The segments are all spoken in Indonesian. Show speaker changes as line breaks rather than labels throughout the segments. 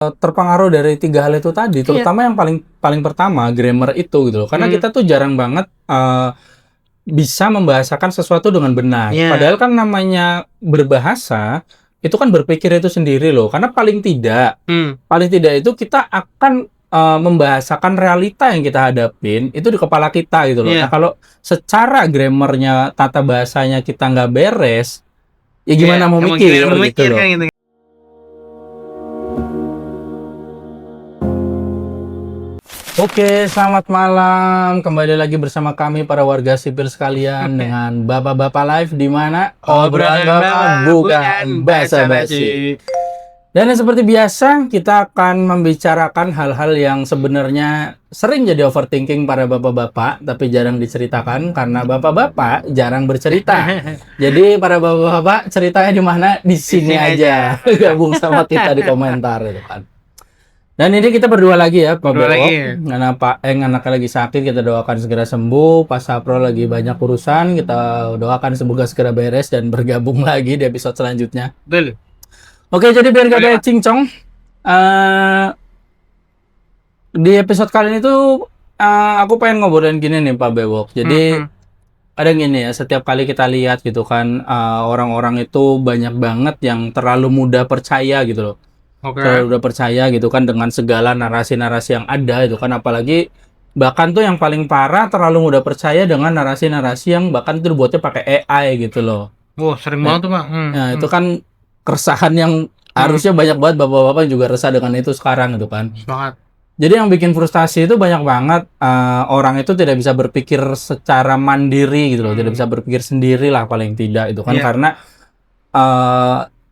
terpengaruh dari 3 hal itu tadi,
Iya.
terutama yang paling paling pertama grammar itu gitu loh. Karena kita tuh jarang banget, bisa membahasakan sesuatu dengan benar.
Iya.
Padahal kan namanya berbahasa, itu kan berpikir itu sendiri loh. Karena paling tidak itu kita akan, membahasakan realita yang kita hadapin, itu di kepala kita gitu loh. Nah,
Iya.
kalau secara grammar-nya, tata bahasanya kita nggak beres, ya
Iya,
gimana mau
emang gimana
mikir
mau
gitu
mikir
loh.
kan gitu.
Oke, selamat malam. Kembali lagi bersama kami para warga sipil sekalian dengan Bapak-bapak Live di mana obrolan
Obrolan
Bapak
Bapak
bukan
bukan
basa-basi.
basa-basi.
Dan seperti biasa, kita akan membicarakan hal-hal yang sebenarnya sering jadi overthinking para bapak-bapak, tapi jarang diceritakan karena bapak-bapak jarang bercerita. Jadi para bapak-bapak ceritanya di mana? Di
Di
sini
sini
aja.
aja.
Gabung sama kita di komentar gitu kan. Dan ini kita berdua lagi ya, Pak
Berdua
Bewok.
lagi.
Karena anaknya lagi sakit, kita doakan segera sembuh. Pak Sapro lagi banyak urusan, kita doakan semoga segera beres dan bergabung lagi di episode selanjutnya.
Betul.
Oke, jadi biar gak
Boleh,
ada
Pak.
cincong, di episode kali ini tuh aku pengen ngobrolin gini nih, Pak Bewok. Jadi ada gini ya, setiap kali kita lihat gitu kan, orang-orang itu banyak banget yang terlalu mudah percaya gitu loh.
Oke.
Terlalu udah percaya gitu kan dengan segala narasi-narasi yang ada itu kan, apalagi bahkan tuh yang paling parah terlalu mudah percaya dengan narasi-narasi yang bahkan tuh dibuatnya pakai AI gitu loh.
Wah, sering
Nah,
banget tuh, Pak.
itu kan keresahan yang harusnya banyak banget bapak-bapak juga resah dengan itu sekarang gitu kan.
Semangat.
Jadi yang bikin frustasi itu banyak banget, orang itu tidak bisa berpikir secara mandiri gitu loh, tidak bisa berpikir sendiri lah paling tidak itu kan.
Iya.
Karena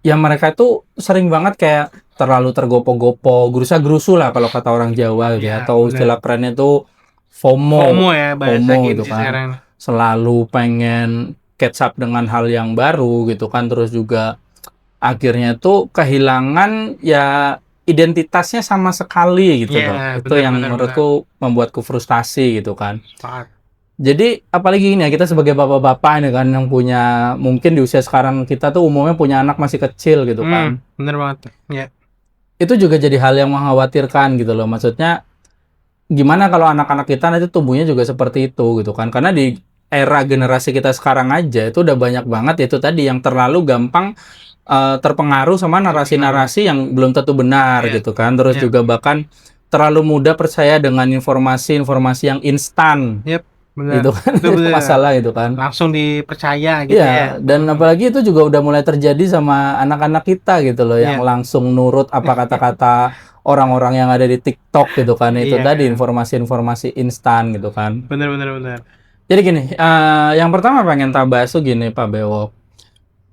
ya mereka itu sering banget kayak terlalu tergopo-gopo, gerusa-gerusu lah kalau kata orang Jawa gitu ya,
Iya,
atau
benar.
istilah kerennya itu
FOMO
FOMO,
ya bahasa
FOMO
Gen
gitu
Z
kan.
sekarang.
Selalu pengen catch up dengan hal yang baru gitu kan, terus juga akhirnya tuh kehilangan ya identitasnya sama sekali gitu loh.
Iya,
Itu
benar
yang
benar benar.
menurutku membuatku frustasi gitu kan.
Semangat.
Jadi apalagi ini ya, kita sebagai bapak-bapak ini kan yang punya, mungkin di usia sekarang kita tuh umumnya punya anak masih kecil gitu kan.
Benar banget. Iya.
Itu juga jadi hal yang mengkhawatirkan gitu loh. Maksudnya gimana kalau anak-anak kita nanti tumbuhnya juga seperti itu gitu kan. Karena di era generasi kita sekarang aja itu udah banyak banget itu tadi yang terlalu gampang terpengaruh sama narasi-narasi yang belum tentu benar
Iya.
gitu kan. Terus
Iya.
juga bahkan terlalu mudah percaya dengan informasi-informasi yang instan.
Yep, benar.
Gitu kan.
Betul,
Itu
betul.
masalah gitu kan.
Langsung dipercaya gitu ya.
Iya, dan apalagi itu juga udah mulai terjadi sama anak-anak kita gitu loh, yang
Iya.
langsung nurut apa kata-kata orang-orang yang ada di TikTok gitu kan. Itu
Iya.
tadi informasi-informasi instan gitu kan.
Benar benar benar.
Jadi gini, yang pertama pengen tak bahas tuh gini Pak Bewok.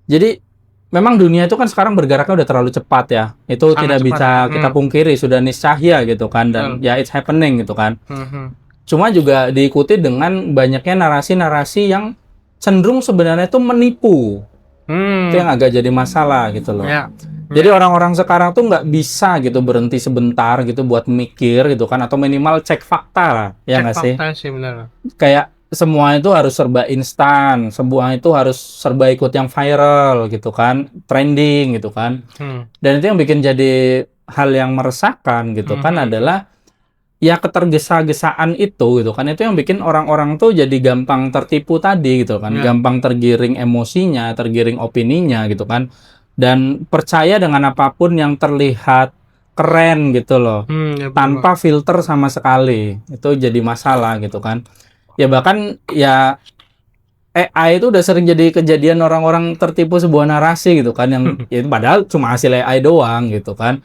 Jadi memang dunia itu kan sekarang bergeraknya udah terlalu cepat ya. Itu
Sangat
tidak
cepat.
bisa kita pungkiri, sudah niscaya gitu kan, dan
Betul.
ya it's happening gitu kan.
Mhm.
Cuma juga diikuti dengan banyaknya narasi-narasi yang cenderung sebenarnya itu menipu. Itu yang agak jadi masalah gitu loh.
Ya.
Jadi orang-orang sekarang tuh nggak bisa gitu berhenti sebentar gitu buat mikir gitu kan, atau minimal cek fakta lah, ya nggak sih?
Fakta sih benar.
Kayak semua itu harus serba instan, semua itu harus serba ikut yang viral gitu kan, trending gitu kan. Dan itu yang bikin jadi hal yang meresahkan gitu kan adalah ya ketergesa-gesaan itu gitu kan, itu yang bikin orang-orang tuh jadi gampang tertipu tadi gitu kan, gampang tergiring emosinya, tergiring opininya gitu kan, dan percaya dengan apapun yang terlihat keren gitu loh,
Ya,
tanpa filter sama sekali. Itu jadi masalah gitu kan. Ya bahkan ya AI itu udah sering jadi kejadian orang-orang tertipu sebuah narasi gitu kan, yang ya, padahal cuma hasil AI doang gitu kan.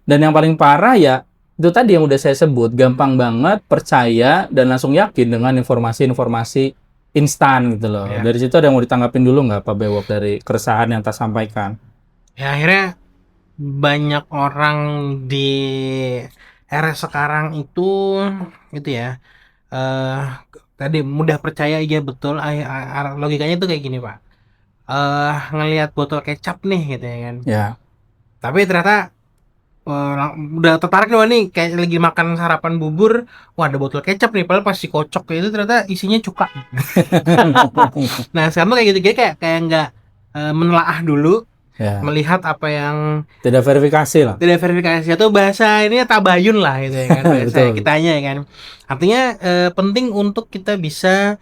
Dan yang paling parah ya itu tadi yang udah saya sebut, gampang banget percaya dan langsung yakin dengan informasi-informasi instan gitu loh.
Ya.
Dari situ ada yang mau ditanggapin dulu nggak Pak Bewok dari keresahan yang tak sampaikan?
Ya akhirnya banyak orang di era sekarang itu ya tadi mudah percaya, iya betul. Logikanya tuh kayak gini Pak, ngelihat botol kecap nih gitu ya kan,
Ya.
tapi ternyata udah tertarik nih kayak lagi makan sarapan bubur, wah ada botol kecap nih, padahal pas dikocok itu ternyata isinya cuka. Nah sekarang tuh kayak gitu, kayak nggak menelaah dulu
Ya.
Melihat apa yang
Tidak verifikasi lah.
tidak verifikasi, atau bahasa ini tabayun lah gitu ya kan, bahasa
Betul.
kitanya ya kan. Artinya penting untuk kita bisa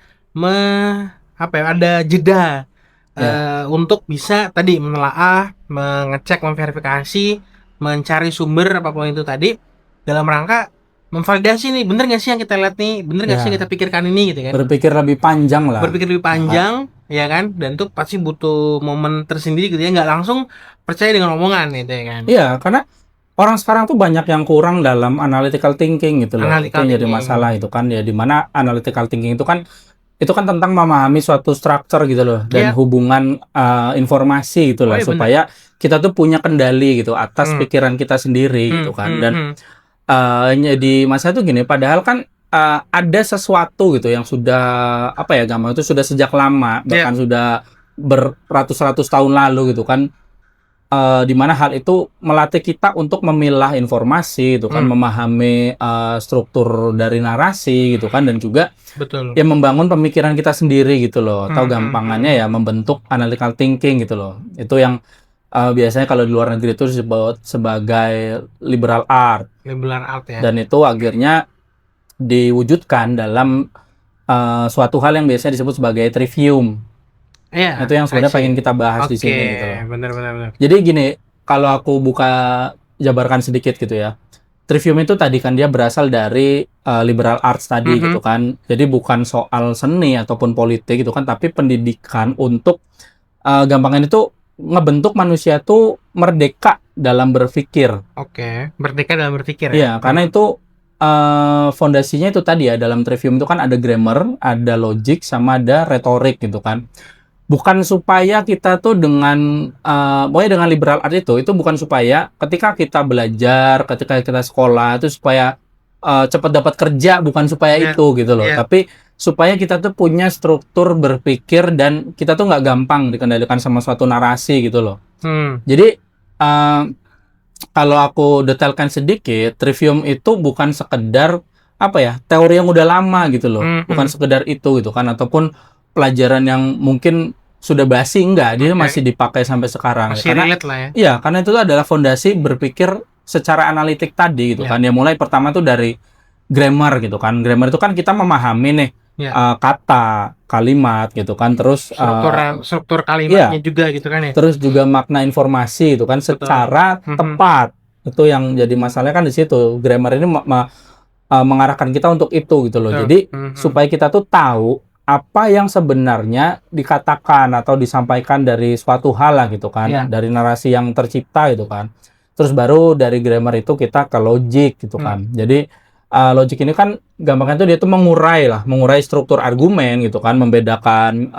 ada jeda
Ya.
untuk bisa tadi menelaah, mengecek, memverifikasi, mencari sumber apapun itu tadi dalam rangka memvalidasi nih, bener nggak sih yang kita lihat nih, bener nggak sih yang
Ya.
kita pikirkan ini gitu kan.
Berpikir lebih panjang lah.
Berpikir lebih panjang ya kan, dan itu pasti butuh momen tersendiri gitu ya, nggak langsung percaya dengan omongan gitu ya kan.
Iya, karena orang sekarang tuh banyak yang kurang dalam analytical thinking gitu loh.
Analytical
Itu yang jadi
thinking.
masalah itu kan ya, dimana analytical thinking itu kan tentang memahami suatu structure gitu loh, dan hubungan informasi gitu loh, supaya kita tuh punya kendali gitu atas pikiran kita sendiri gitu kan. Dan di masa itu gini, padahal kan ada sesuatu gitu yang sudah gampang itu sudah sejak lama, bahkan sudah beratus-ratus tahun lalu gitu kan, di mana hal itu melatih kita untuk memilah informasi gitu kan, memahami struktur dari narasi gitu kan, dan juga ya membangun pemikiran kita sendiri gitu loh, atau gampangannya ya membentuk analytical thinking gitu loh. Itu yang biasanya kalau di luar negeri itu disebut sebagai liberal art.
Liberal art ya.
Dan itu akhirnya diwujudkan dalam suatu hal yang biasanya disebut sebagai trivium. Itu yang sebenarnya pengen kita bahas di sini gitu loh.
Benar.
Jadi gini, kalau aku jabarkan sedikit gitu ya. Trivium itu tadi kan dia berasal dari liberal arts tadi gitu kan. Jadi bukan soal seni ataupun politik gitu kan, tapi pendidikan untuk gampangnya itu ngebentuk manusia tuh merdeka dalam berpikir.
Merdeka dalam berpikir ya.
Iya, karena itu fondasinya itu tadi ya, dalam trivium itu kan ada grammar, ada logic, sama ada retorik gitu kan. Bukan supaya kita tuh dengan dengan liberal art itu bukan supaya ketika kita belajar, ketika kita sekolah itu supaya cepat dapat kerja, bukan supaya itu gitu loh. Tapi supaya kita tuh punya struktur berpikir dan kita tuh nggak gampang dikendalikan sama suatu narasi gitu loh. Jadi kalau aku detailkan sedikit, trivium itu bukan sekedar teori yang udah lama gitu loh, bukan sekedar itu gitu kan, ataupun pelajaran yang mungkin sudah basi, enggak, dia masih dipakai sampai sekarang.
Masih relate lah ya.
Iya, karena itu adalah fondasi berpikir secara analitik tadi gitu kan. Ya mulai pertama tuh dari grammar gitu kan. Grammar itu kan kita memahami nih kata, kalimat gitu kan, terus
struktur kalimatnya juga gitu kan ya.
Terus juga makna informasi itu kan secara tepat. Itu yang jadi masalahnya kan di situ. Grammar ini mengarahkan kita untuk itu gitu loh. Jadi supaya kita tuh tahu apa yang sebenarnya dikatakan atau disampaikan dari suatu hal lah gitu kan, dari narasi yang tercipta gitu kan. Terus baru dari grammar itu kita ke logik gitu kan. Jadi logik ini kan gampangnya tuh dia tuh mengurai struktur argumen gitu kan, membedakan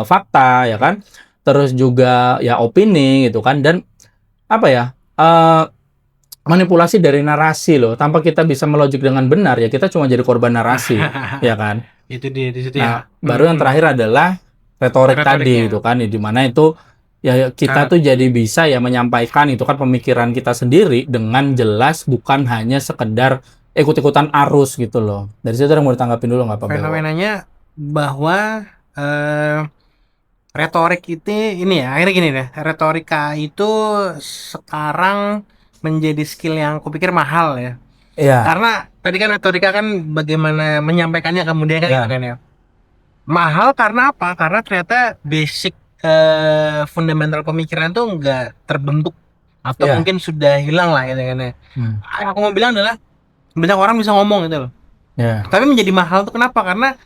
fakta ya kan, terus juga ya opini gitu kan, dan manipulasi dari narasi loh. Tanpa kita bisa melogik dengan benar ya kita cuma jadi korban narasi ya kan.
Itu dia di situ
ya. Baru yang terakhir adalah retorik tadi gitu kan, di mana itu ya kita tuh jadi bisa ya menyampaikan itu kan pemikiran kita sendiri dengan jelas, bukan hanya sekedar ikut-ikutan arus gitu loh. Dari situ yang mau ditanggapin dulu nggak apa-apa?
Fenomenanya bahwa retorik itu ini ya, akhirnya gini deh, retorika itu sekarang menjadi skill yang kupikir mahal ya.
Iya.
Karena tadi kan retorika kan bagaimana menyampaikannya kemudian kan ya. Mahal karena apa? Karena ternyata basic fundamental pemikiran tuh nggak terbentuk atau mungkin sudah hilang lah gitu kan ya. Aku mau bilang adalah banyak orang bisa ngomong gitu loh. Tapi menjadi mahal tuh kenapa? Karena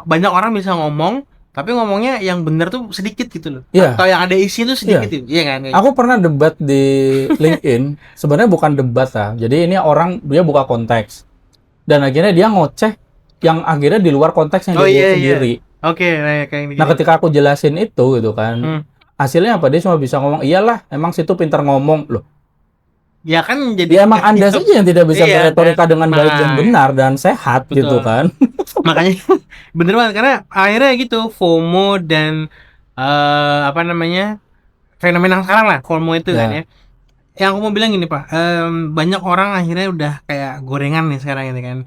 banyak orang bisa ngomong, tapi ngomongnya yang benar tuh sedikit gitu loh. Atau yang ada isi tuh sedikit gitu. Iya kan?
Aku pernah debat di LinkedIn. Sebenarnya bukan debat lah. Jadi ini orang dia buka konteks. Dan akhirnya dia ngoceh yang akhirnya di luar konteksnya dia sendiri. Nah, ketika aku jelasin itu gitu kan. Hasilnya apa? Dia cuma bisa ngomong, "Iyalah, emang situ pintar ngomong." Loh.
Ya kan jadi
emang Anda saja yang tidak bisa berretorika dengan baik dan benar dan sehat. Betul. Gitu kan.
Makanya bener banget, karena akhirnya gitu FOMO dan fenomena sekarang lah FOMO itu kan ya. Yang aku mau bilang gini Pak, banyak orang akhirnya udah kayak gorengan nih sekarang ini kan.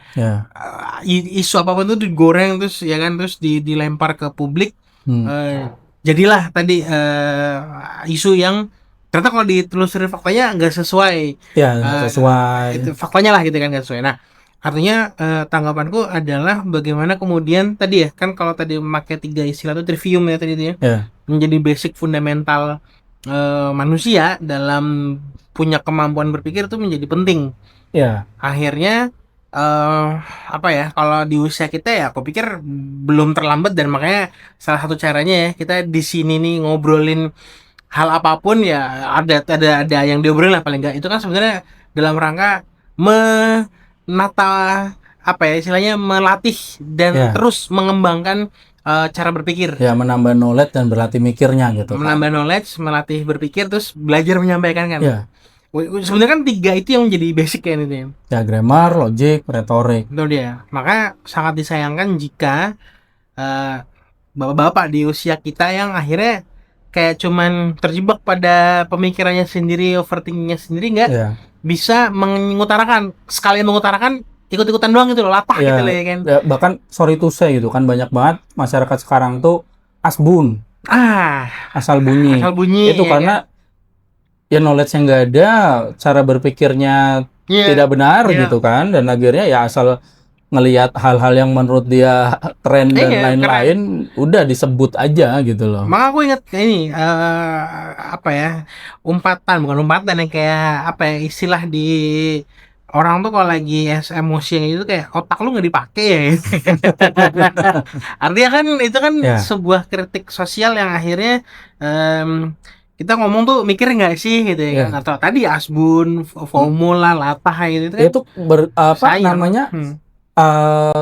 Isu apapun tuh digoreng terus ya kan, terus dilempar ke publik. jadilah tadi isu yang ternyata kalau ditelusuri faktanya nggak sesuai.
Ya, nggak sesuai.
Itu faktanya lah gitu kan, nggak sesuai. Nah, artinya tanggapanku adalah bagaimana kemudian tadi ya kan, kalau tadi memakai 3 istilah itu trivium ya tadi itu ya,
Ya,
menjadi basic fundamental manusia dalam punya kemampuan berpikir itu menjadi penting.
ya,
Akhirnya apa ya, kalau di usia kita ya aku pikir belum terlambat, dan makanya salah satu caranya ya kita di sini nih ngobrolin hal apapun ya, ada yang diobrolin lah paling enggak. Itu kan sebenarnya dalam rangka menata apa ya istilahnya, melatih dan
ya,
terus mengembangkan cara berpikir.
ya, menambah knowledge dan berlatih mikirnya gitu kan.
Menambah knowledge, melatih berpikir, terus belajar menyampaikan kan.
Ya,
Sebenarnya kan 3 itu yang menjadi basic kan itu ya.
ya, grammar, logik, retorik.
Itu dia. Maka sangat disayangkan jika eh, bapak-bapak di usia kita yang akhirnya kayak cuman terjebak pada pemikirannya sendiri, overthinkingnya sendiri, nggak
Ya,
bisa mengutarakan, sekalian mengutarakan ikut-ikutan doang gitu loh, latah gitu loh
ya,
ya kan.
ya, bahkan sorry to say gitu kan, banyak banget masyarakat sekarang tuh asbun,
Ah,
asal bunyi.
asal bunyi
Itu
ya
karena
kan.
ya knowledge yang nggak ada, cara berpikirnya
Iya,
tidak benar
iya.
gitu kan, dan akhirnya ya asal ngelihat hal-hal yang menurut dia tren dan
Iya, keren.
lain-lain udah disebut aja gitu loh.
Maka aku ingat kayak ini apa ya, umpatan, bukan umpatan yang kayak apa ya, istilah di orang tuh kalau lagi emosi yang itu kayak otak lu nggak dipakai ya. Artinya kan itu kan
Ya,
sebuah kritik sosial yang akhirnya kita ngomong tuh mikir nggak sih gitu ya kan,
ya.
atau tadi asbun, FOMO lah, latah gitu kan,
Itu apa
sayang.
namanya,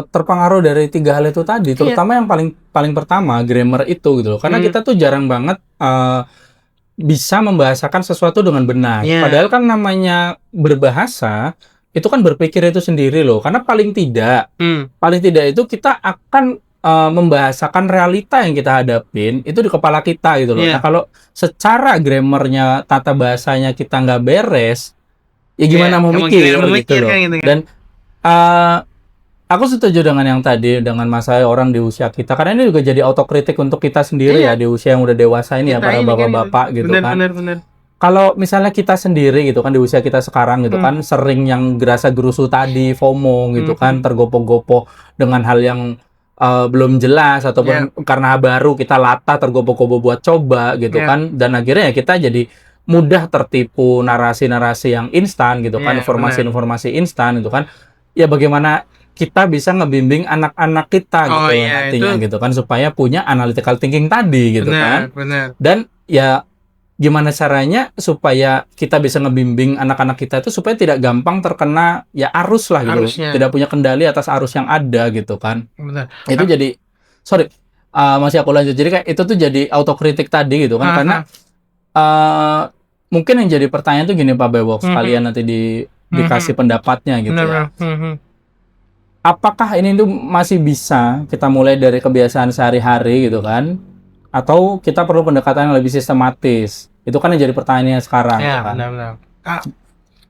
terpengaruh dari 3 hal itu tadi,
Iya.
terutama yang paling paling pertama grammar itu gitu loh. Karena
Hmm.
kita tuh jarang banget bisa membahasakan sesuatu dengan benar.
Iya.
Padahal kan namanya berbahasa itu kan berpikir itu sendiri loh. Karena paling tidak itu kita akan membahasakan realita yang kita hadapin itu di kepala kita gitu loh. Nah,
Iya.
kalau secara grammarnya, tata bahasanya kita nggak beres, ya
Iya,
gimana mau mikir
kemungkinan
gitu
memikir
loh.
kan gitu kan.
Dan eh, aku setuju dengan yang tadi, dengan masalah orang di usia kita, karena ini juga jadi autokritik untuk kita sendiri
Iya,
ya, di usia yang udah dewasa ini ya,
kita
para
ini kan gitu.
bapak-bapak gitu
Benar,
kan.
benar, benar.
Kalau misalnya kita sendiri gitu kan, di usia kita sekarang gitu
Hmm.
kan, sering yang gerasa gerusu tadi, FOMO gitu kan, tergopoh-gopoh dengan hal yang belum jelas, ataupun karena baru kita latah, tergopoh-gopoh buat coba gitu
Ya,
kan, dan akhirnya ya kita jadi mudah tertipu narasi-narasi yang instan gitu kan,
ya, benar.
informasi-informasi instan gitu kan. Ya bagaimana kita bisa ngebimbing anak-anak kita
Oh
gitu
iya, itu
nantinya gitu kan, supaya punya analytical thinking tadi gitu kan.
benar, benar.
Dan ya gimana caranya supaya kita bisa ngebimbing anak-anak kita itu supaya tidak gampang terkena ya arus lah gitu,
Arusnya,
tidak punya kendali atas arus yang ada gitu kan.
benar.
Itu jadi sorry, masih aku lanjut. Jadi kayak itu tuh jadi autokritik tadi gitu kan, karena mungkin yang jadi pertanyaan tuh gini Pak Bewok, sekalian nanti dikasih pendapatnya gitu
Benar,
ya. Apakah ini tuh masih bisa kita mulai dari kebiasaan sehari-hari gitu kan? Atau kita perlu pendekatan yang lebih sistematis? Itu kan yang jadi pertanyaannya sekarang
ya,
kan.
benar-benar.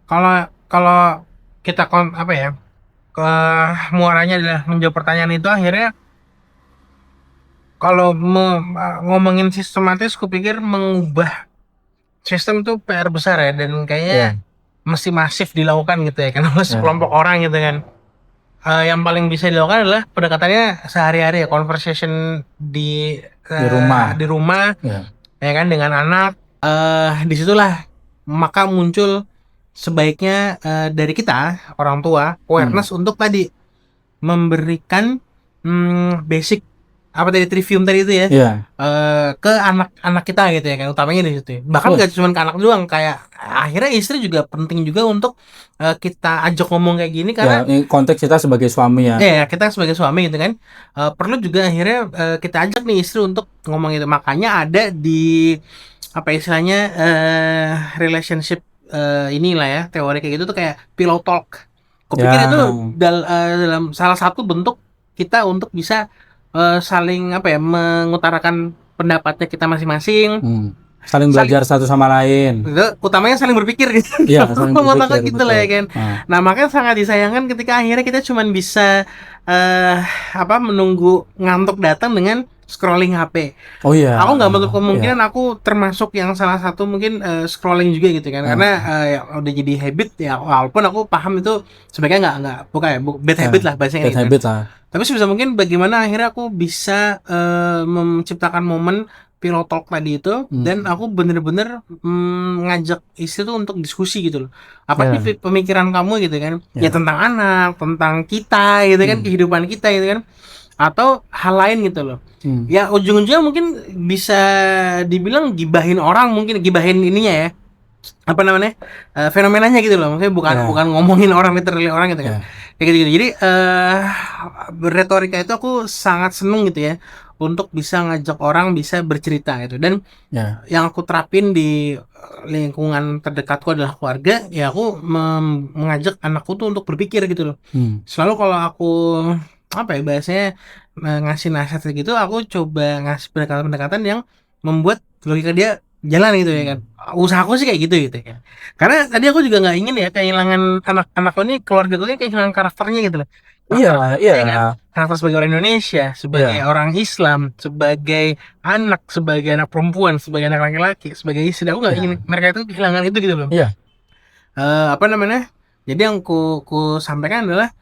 Kalau kalau kita apa ya, ke muaranya adalah menjawab pertanyaan itu, akhirnya kalau ngomongin sistematis, kupikir mengubah sistem itu PR besar ya, dan kayaknya mesti masif dilakukan gitu ya, karena sekelompok orang gitu kan. Yang paling bisa dilakukan adalah pendekatannya sehari-hari ya, conversation di
Di rumah.
ya kan, dengan anak. Disitulah maka muncul sebaiknya dari kita orang tua awareness untuk tadi memberikan basic apa tadi, trivium tadi itu ya, ke anak-anak kita gitu ya kan, utamanya di situ. Bahkan gak cuma ke anak doang, kayak akhirnya istri juga penting juga untuk kita ajak ngomong kayak gini, karena
ini konteks kita sebagai suami ya.
ya kita sebagai suami gitu kan, perlu juga akhirnya kita ajak nih istri untuk ngomong itu. Makanya ada di apa istilahnya, relationship inilah ya, teori kayak gitu tuh kayak pillow talk. Kupikir itu dalam salah satu bentuk kita untuk bisa saling apa ya, mengutarakan pendapatnya kita masing-masing.
Saling belajar satu sama lain.
Utamanya saling berpikir gitu.
Iya, saling berpikir
gitu lah ya kan. Nah, makanya sangat disayangkan ketika akhirnya kita cuman bisa menunggu ngantuk datang dengan scrolling HP.
Oh iya.
Aku nggak menutup kemungkinan aku termasuk yang salah satu mungkin scrolling juga gitu kan. Karena ya udah jadi habit ya, walaupun aku paham itu sebenarnya nggak bad habit lah bahasanya
bad habit lah.
Tapi sebisa mungkin bagaimana akhirnya aku bisa menciptakan momen pillow talk tadi itu dan aku bener-bener ngajak istri tuh untuk diskusi gitu loh. Apa sih pemikiran kamu gitu kan? Ya tentang anak, tentang kita gitu kan, kehidupan kita gitu kan. Atau hal lain gitu loh. Ya ujung-ujungnya mungkin bisa dibilang gibahin orang, mungkin gibahin ininya ya. Apa namanya? Fenomenanya gitu loh. Maksudnya bukan ngomongin orang, literally orang gitu kan. Kayak gitu-gitu. Jadi retorika itu aku sangat seneng gitu ya untuk bisa ngajak orang bisa bercerita gitu. Dan yang aku terapin di lingkungan terdekatku adalah keluarga, ya aku mengajak anakku tuh untuk berpikir gitu loh. Selalu kalau aku bahasanya ngasih nasihat gitu, aku coba ngasih pendekatan-pendekatan yang membuat logika dia jalan gitu ya kan. Usahaku sih kayak gitu ya. Karena tadi aku juga nggak ingin ya kehilangan anak-anakku ini, keluarga gue ini kehilangan karakternya gitu loh.
Iya.
Kan? Karakter sebagai orang Indonesia, sebagai orang Islam, sebagai anak perempuan, sebagai anak laki-laki, sebagai istri, aku nggak ingin mereka itu kehilangan itu gitu loh.
Iya.
Jadi yang ku sampaikan adalah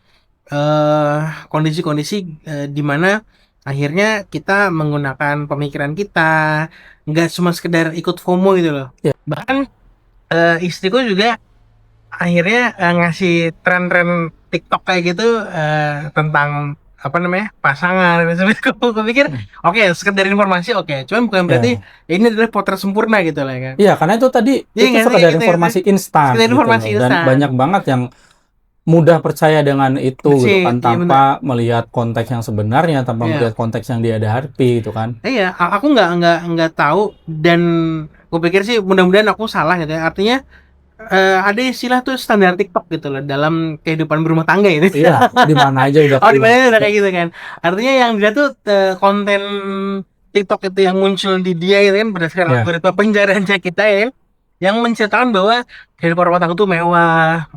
kondisi-kondisi di mana akhirnya kita menggunakan pemikiran kita, nggak cuma sekedar ikut FOMO gitu loh. Bahkan istriku juga akhirnya ngasih tren-tren TikTok kayak gitu tentang pasangan. Aku pikir oke, sekedar informasi cuman bukan berarti ini adalah potret sempurna gitu lah kan.
Iya, karena itu tadi itu sekedar informasi instan gitu loh. Dan banyak banget yang mudah percaya dengan itu gitu kan, tanpa melihat konteks yang sebenarnya, tanpa melihat konteks yang dia hadapi gitu kan.
Iya, aku nggak tahu, dan aku pikir sih mudah-mudahan aku salah gitu ya. Artinya ada istilah tuh standar TikTok gitu loh dalam kehidupan berumah tangga itu.
Iya, di mana aja udah.
Di mana udah kayak gitu kan. Artinya yang dia tuh konten TikTok itu yang muncul di dia itu kan berdasarkan algoritma pencarian kita ya, yang menceritakan bahwa kehidupan rumah tangga tuh mewah,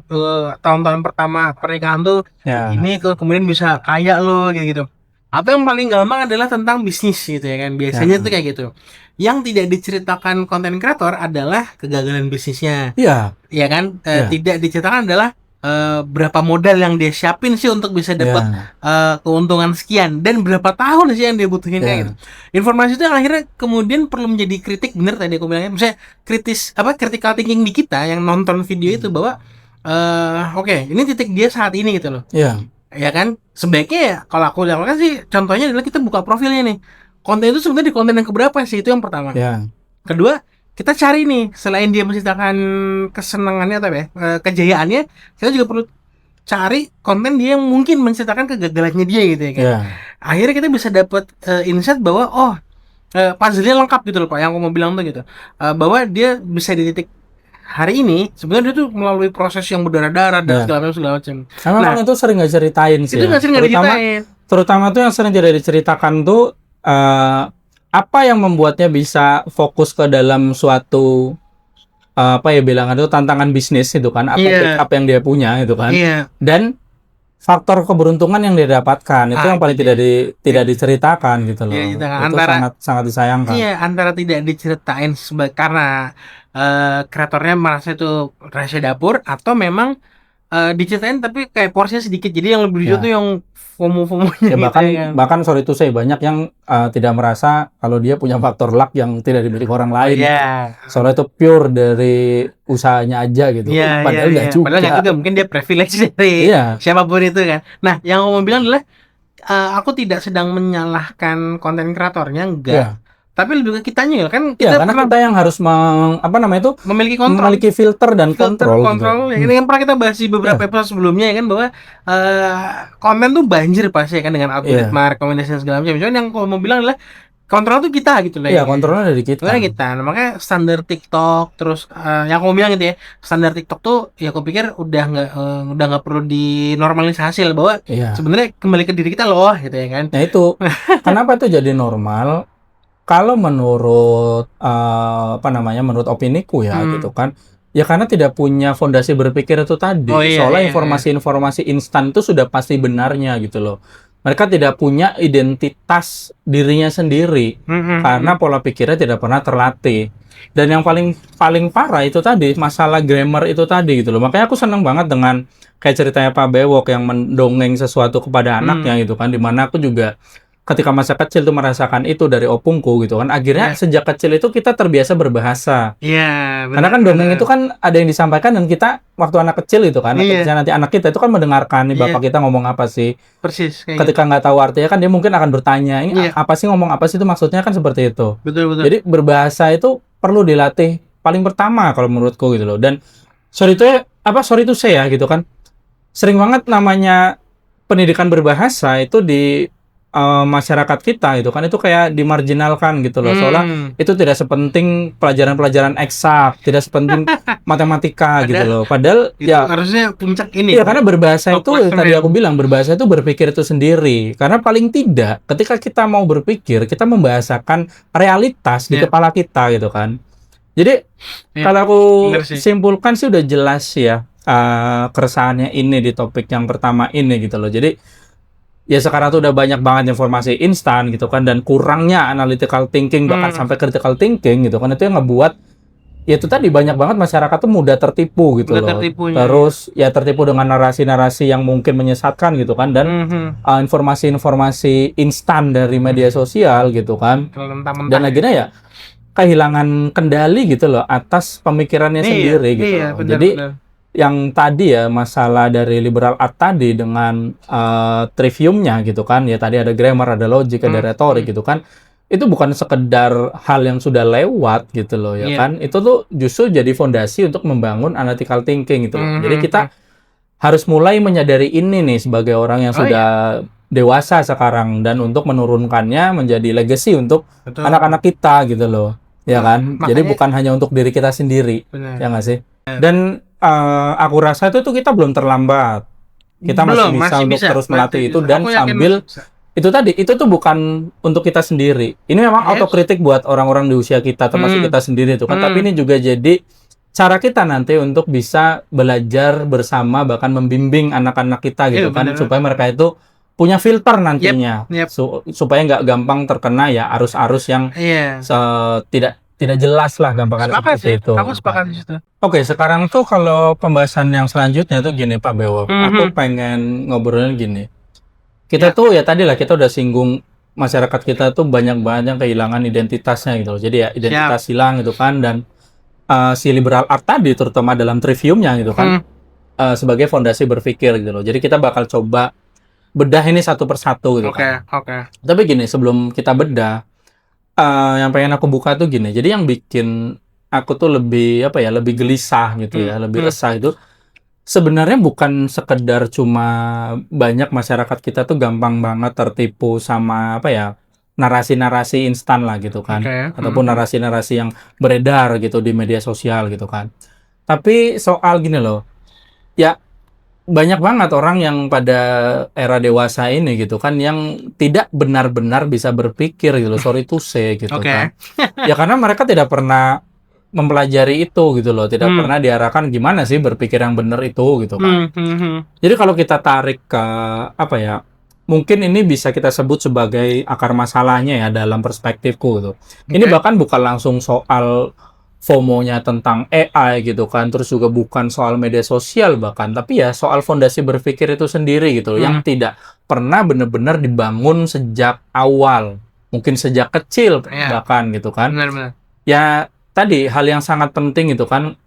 tahun-tahun pertama pernikahan tuh ini kemudian bisa kaya loh gitu. Apa yang paling gampang adalah tentang bisnis gitu ya kan, biasanya tuh kayak gitu. Yang tidak diceritakan konten kreator adalah kegagalan bisnisnya. Iya kan, tidak diceritakan adalah berapa modal yang dia siapin sih untuk bisa dapat keuntungan sekian, dan berapa tahun sih yang dia butuhin kayak gitu. Informasi itu yang akhirnya kemudian perlu menjadi kritik, bener tadi aku bilangnya, misalnya critical thinking di kita yang nonton video itu bahwa ini titik dia saat ini gitu loh. Ya kan, sebaiknya ya kalau aku lakukan sih contohnya adalah kita buka profilnya nih, konten itu sebenarnya di konten yang keberapa sih, itu yang pertama. Kedua, kita cari nih, selain dia menceritakan kesenangannya atau kejayaannya, kita juga perlu cari konten dia yang mungkin menceritakan kegagalannya dia gitu ya kan. Akhirnya kita bisa dapat insight bahwa puzzle-nya lengkap gitu loh Pak, yang aku mau bilang tuh gitu. Bahwa dia bisa di titik hari ini sebenarnya dia tuh melalui proses yang berdarah-darah dan segala macam.
Nah, itu sering nggak ceritain sih.
Itu nggak sering diceritain.
Terutama tuh yang sering tidak diceritakan tuh apa yang membuatnya bisa fokus ke dalam suatu bilangan itu tantangan bisnis itu kan, apa yang dia punya itu kan, dan faktor keberuntungan yang dia dapatkan itu yang paling tidak diceritakan gitu loh. Itu sangat disayangkan.
Antara tidak diceritain karena kreatornya merasa itu rahasia dapur, atau memang diceritain tapi kayak porsinya sedikit, jadi yang lebih lucu tuh yang FOMO-nya
bahkan sorry itu saya banyak yang tidak merasa kalau dia punya faktor luck yang tidak dimiliki orang lain. Soalnya itu pure dari usahanya aja gitu. Padahal nggak juga.
Padahal nggak juga, mungkin dia privilege dari siapapun itu kan. Nah, yang aku mau bilang adalah aku tidak sedang menyalahkan konten kreatornya, enggak. Tapi lebih ke kitanya ya kan,
karena kita yang harus memiliki filter dan kontrol.
Gitu. Ini kan pernah kita bahas di beberapa episode sebelumnya ya kan, bahwa konten tuh banjir pasti ya kan dengan algoritma, rekomendasi dan segala macam. Cuman yang aku mau bilang adalah kontrol tuh kita gitu lah.
Kontrolnya dari kita.
Nah, makanya standar TikTok, terus yang aku mau bilang gitu ya, standar TikTok tuh ya aku pikir udah nggak perlu dinormalisasi lah, bahwa sebenarnya kembali ke diri kita loh gitu ya kan.
Nah itu kenapa itu jadi normal? Kalau menurut menurut opiniku ya gitu kan, ya karena tidak punya fondasi berpikir itu tadi. Soalnya informasi-informasi instan itu sudah pasti benarnya gitu loh. Mereka tidak punya identitas dirinya sendiri karena pola pikirnya tidak pernah terlatih. Dan yang paling parah itu tadi masalah grammar itu tadi gitu loh. Makanya aku seneng banget dengan kayak ceritanya Pak Bewok yang mendongeng sesuatu kepada anaknya gitu kan, dimana aku juga ketika masa kecil tuh merasakan itu dari opungku gitu kan. Akhirnya sejak kecil itu kita terbiasa berbahasa.
Iya,
Karena kan dongeng itu kan ada yang disampaikan dan kita waktu anak kecil itu kan, nanti anak kita itu kan mendengarkan nih bapak kita ngomong apa sih.
Persis.
Ketika nggak tahu artinya kan dia mungkin akan bertanya, ini apa sih, ngomong apa sih, itu maksudnya kan seperti itu.
Betul.
Jadi berbahasa itu perlu dilatih paling pertama kalau menurutku gitu loh. Dan sorry to say ya gitu kan, sering banget namanya pendidikan berbahasa itu di masyarakat kita gitu kan, itu kayak dimarginalkan gitu loh. Soalnya itu tidak sepenting pelajaran-pelajaran eksak, tidak sepenting matematika gitu loh. Padahal
itu ya harusnya puncak ini.
Iya, karena berbahasa itu tadi aku bilang, berbahasa itu berpikir itu sendiri. Karena paling tidak ketika kita mau berpikir, kita membahasakan realitas di kepala kita gitu kan. Jadi kalau aku simpulkan sih udah jelas ya keresahannya ini di topik yang pertama ini gitu loh. Jadi ya sekarang tuh udah banyak banget informasi instan gitu kan, dan kurangnya analytical thinking bahkan sampai critical thinking gitu kan, itu yang ngebuat ya itu tadi banyak banget masyarakat tuh mudah tertipu gitu loh. Terus ya tertipu dengan narasi-narasi yang mungkin menyesatkan gitu kan, dan informasi-informasi instan dari media sosial gitu kan. Dan akhirnya ya kehilangan kendali gitu loh atas pemikirannya sendiri gitu loh. Jadi yang tadi ya masalah dari liberal art tadi dengan triviumnya gitu kan, ya tadi ada grammar, ada logic, ada retorik gitu kan, itu bukan sekedar hal yang sudah lewat gitu loh ya kan, itu tuh justru jadi fondasi untuk membangun analytical thinking gitu loh. Jadi kita harus mulai menyadari ini nih sebagai orang yang sudah dewasa sekarang, dan untuk menurunkannya menjadi legacy untuk anak-anak kita gitu loh ya kan. Jadi bukan hanya untuk diri kita sendiri. Ya nggak sih? Dan aku rasa itu kita belum terlambat. Kita masih bisa untuk terus melatih itu, dan sambil itu tadi, itu tuh bukan untuk kita sendiri. Ini memang autokritik buat orang-orang di usia kita, termasuk kita sendiri tuh kan. Tapi ini juga jadi cara kita nanti untuk bisa belajar bersama, bahkan membimbing anak-anak kita gitu kan, supaya mereka itu punya filter nantinya, supaya nggak gampang terkena ya arus-arus yang tidak jelas lah, gampang seperti itu.
Aku sepakat di situ.
Oke, sekarang tuh kalau pembahasan yang selanjutnya tuh gini Pak Bewok, aku pengen ngobrolin gini. Kita tuh ya tadi lah kita udah singgung masyarakat kita tuh banyak banget yang kehilangan identitasnya gitu loh. Jadi ya identitas hilang gitu kan, dan si liberal art tadi terutama dalam triviumnya gitu kan sebagai fondasi berpikir gitu loh. Jadi kita bakal coba bedah ini satu persatu gitu kan. Tapi gini, sebelum kita bedah, yang pengen aku buka tuh gini. Jadi yang bikin aku tuh lebih lebih gelisah gitu ya, lebih resah itu sebenarnya bukan sekedar cuma banyak masyarakat kita tuh gampang banget tertipu sama narasi-narasi instan lah gitu kan, ataupun narasi-narasi yang beredar gitu di media sosial gitu kan. Tapi soal gini loh, ya banyak banget orang yang pada era dewasa ini gitu kan, yang tidak benar-benar bisa berpikir gitu, sorry to say gitu kan. Ya karena mereka tidak pernah mempelajari itu gitu loh, tidak pernah diarahkan gimana sih berpikir yang benar itu gitu kan. Jadi kalau kita tarik ke mungkin ini bisa kita sebut sebagai akar masalahnya ya dalam perspektifku gitu. Ini bahkan bukan langsung soal FOMO-nya tentang AI gitu kan, terus juga bukan soal media sosial bahkan, tapi ya soal fondasi berpikir itu sendiri gitu loh, yang tidak pernah benar-benar dibangun sejak awal, mungkin sejak kecil bahkan gitu kan. Ya tadi hal yang sangat penting itu kan,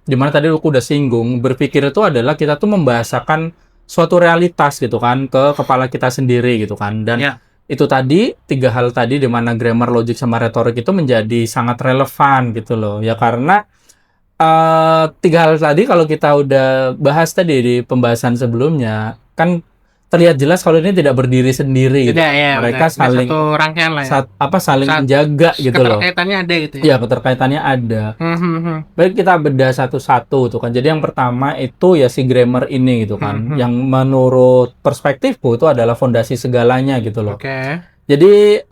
dimana tadi aku udah singgung, berpikir itu adalah kita tuh membahasakan suatu realitas gitu kan ke kepala kita sendiri gitu kan, dan itu tadi, tiga hal tadi di mana grammar, logic, sama retorik itu menjadi sangat relevan gitu loh. Ya karena tiga hal tadi kalau kita udah bahas tadi di pembahasan sebelumnya, kan terlihat jelas kalau ini tidak berdiri sendiri. Gitu. Mereka saling
satu rangkaian lah ya.
Saling menjaga gitu loh.
Keterkaitannya ada gitu ya.
Iya, keterkaitannya ada. Baik, kita bedah satu-satu tuh kan. Jadi yang pertama itu ya si grammar ini gitu kan, yang menurut perspektifku itu adalah fondasi segalanya gitu loh. Jadi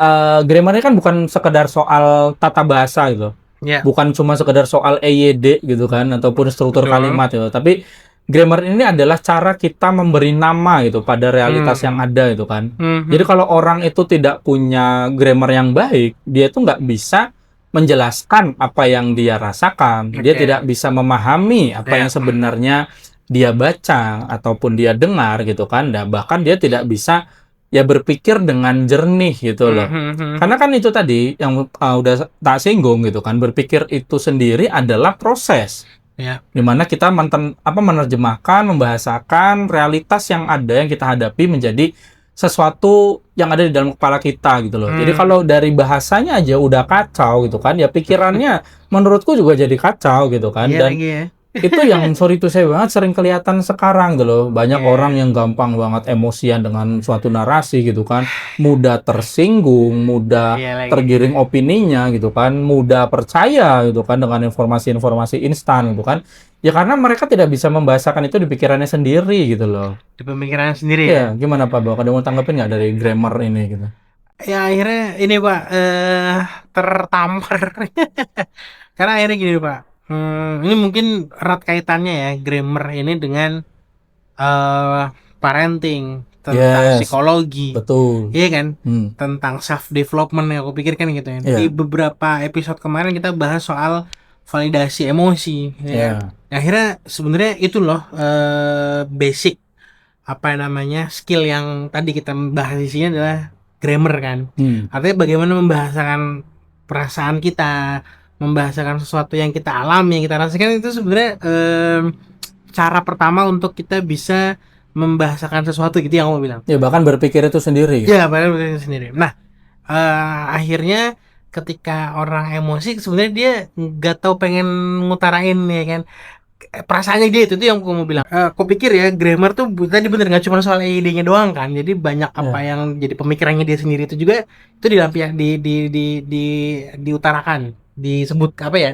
grammar ini kan bukan sekedar soal tata bahasa gitu.
Ya.
Bukan cuma sekedar soal EYD gitu kan ataupun struktur kalimat gitu. Tapi grammar ini adalah cara kita memberi nama gitu pada realitas yang ada gitu kan. Jadi kalau orang itu tidak punya grammar yang baik, dia itu nggak bisa menjelaskan apa yang dia rasakan. Dia tidak bisa memahami apa yang sebenarnya dia baca ataupun dia dengar gitu kan. Dan bahkan dia tidak bisa ya berpikir dengan jernih gitu loh. Karena kan itu tadi yang udah tak singgung gitu kan, berpikir itu sendiri adalah proses. Dimana kita menerjemahkan, membahasakan realitas yang ada yang kita hadapi menjadi sesuatu yang ada di dalam kepala kita gitu loh. Jadi kalau dari bahasanya aja udah kacau gitu kan, ya pikirannya menurutku juga jadi kacau gitu kan. Dan itu yang sorry to say banget sering kelihatan sekarang gitu loh. Banyak orang yang gampang banget emosian dengan suatu narasi gitu kan, mudah tersinggung, mudah tergiring opininya gitu kan, mudah percaya gitu kan dengan informasi-informasi instan gitu kan. Ya karena mereka tidak bisa membahasakan itu di pikirannya sendiri gitu loh.
Di pemikirannya sendiri
ya. Gimana Pak Bawa? Ada mau tanggepin nggak dari grammar ini gitu?
Ya akhirnya ini Pak tertampar. Karena akhirnya gini Pak. Ini mungkin erat kaitannya ya grammar ini dengan parenting, tentang psikologi.
Betul.
Iya kan? Tentang self development yang aku pikirkan gitu ya. Di beberapa episode kemarin kita bahas soal validasi emosi. Ya. Akhirnya sebenarnya itu loh basic skill yang tadi kita bahas di sini adalah grammar kan. Artinya bagaimana membahasakan perasaan kita, membahasakan sesuatu yang kita alami, yang kita rasakan, itu sebenarnya cara pertama untuk kita bisa membahasakan sesuatu gitu yang aku bilang.
Ya bahkan berpikir itu sendiri.
Ya bahkan berpikir sendiri. Nah akhirnya ketika orang emosi sebenarnya dia nggak tahu pengen ngutarain ya kan perasaannya dia itu yang aku mau bilang. Aku pikir ya grammar tuh tadi bener nggak cuma soal ide-nya doang kan. Jadi banyak apa yang jadi pemikirannya dia sendiri itu juga itu diutarakan, disebut apa ya?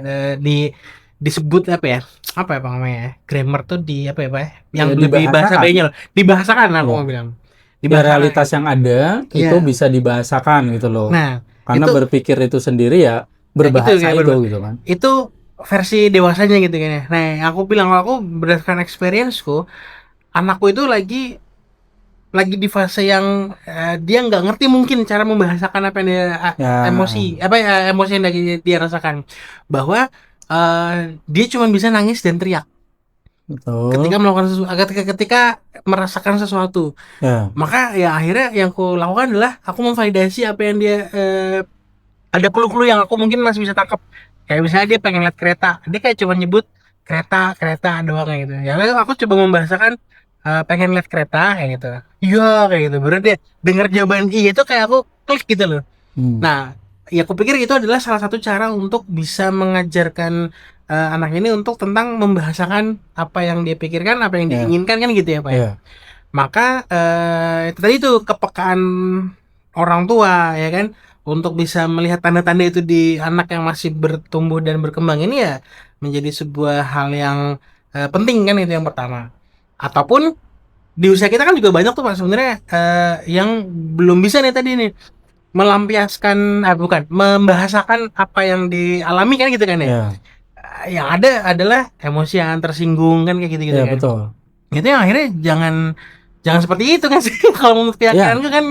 Disebut apa ya? Apa ya namanya? Grammar tuh di apa ya, Pak? Yang lebih bahasa B-nya loh. Dibahasakan aku mau bilang.
Realitas yang ada itu bisa dibahasakan gitu loh.
Nah,
karena itu, berpikir itu sendiri ya berbahasa itu gitu kan.
Itu versi dewasanya gitu kan ya. Nah, aku bilang aku berdasarkan experience-ku, anakku itu lagi di fase yang dia nggak ngerti mungkin cara membahasakan apa yang dia emosi yang lagi dia rasakan, bahwa dia cuma bisa nangis dan teriak.
Betul.
Ketika melakukan ketika merasakan sesuatu. Maka ya akhirnya yang aku lakukan adalah aku memvalidasi apa yang dia ada clue-clue yang aku mungkin masih bisa tangkap. Kayak misalnya dia pengen lihat kereta, dia kayak cuma nyebut kereta doang kayak gitu. Ya lalu aku coba membahasakan pengen lihat kereta kayak gitu. Iya kayak gitu. Baru dia dengar jawaban iya itu kayak aku klik gitu loh. Nah, ya aku pikir itu adalah salah satu cara untuk bisa mengajarkan anak ini untuk tentang membahasakan apa yang dia pikirkan, apa yang dia inginkan kan gitu ya Pak ya. Maka itu tadi itu kepekaan orang tua ya kan, untuk bisa melihat tanda-tanda itu di anak yang masih bertumbuh dan berkembang ini ya menjadi sebuah hal yang penting kan, itu yang pertama. Ataupun di usia kita kan juga banyak tuh Pak sebenarnya yang belum bisa nih tadi nih melampiaskan membahasakan apa yang dialami kan gitu kan ya. Yang ada adalah emosi yang tersinggung kan kayak gitu-gitu kan.
Betul.
Itu yang akhirnya jangan seperti itu kan sih. Kalau menurut keyakinanku kan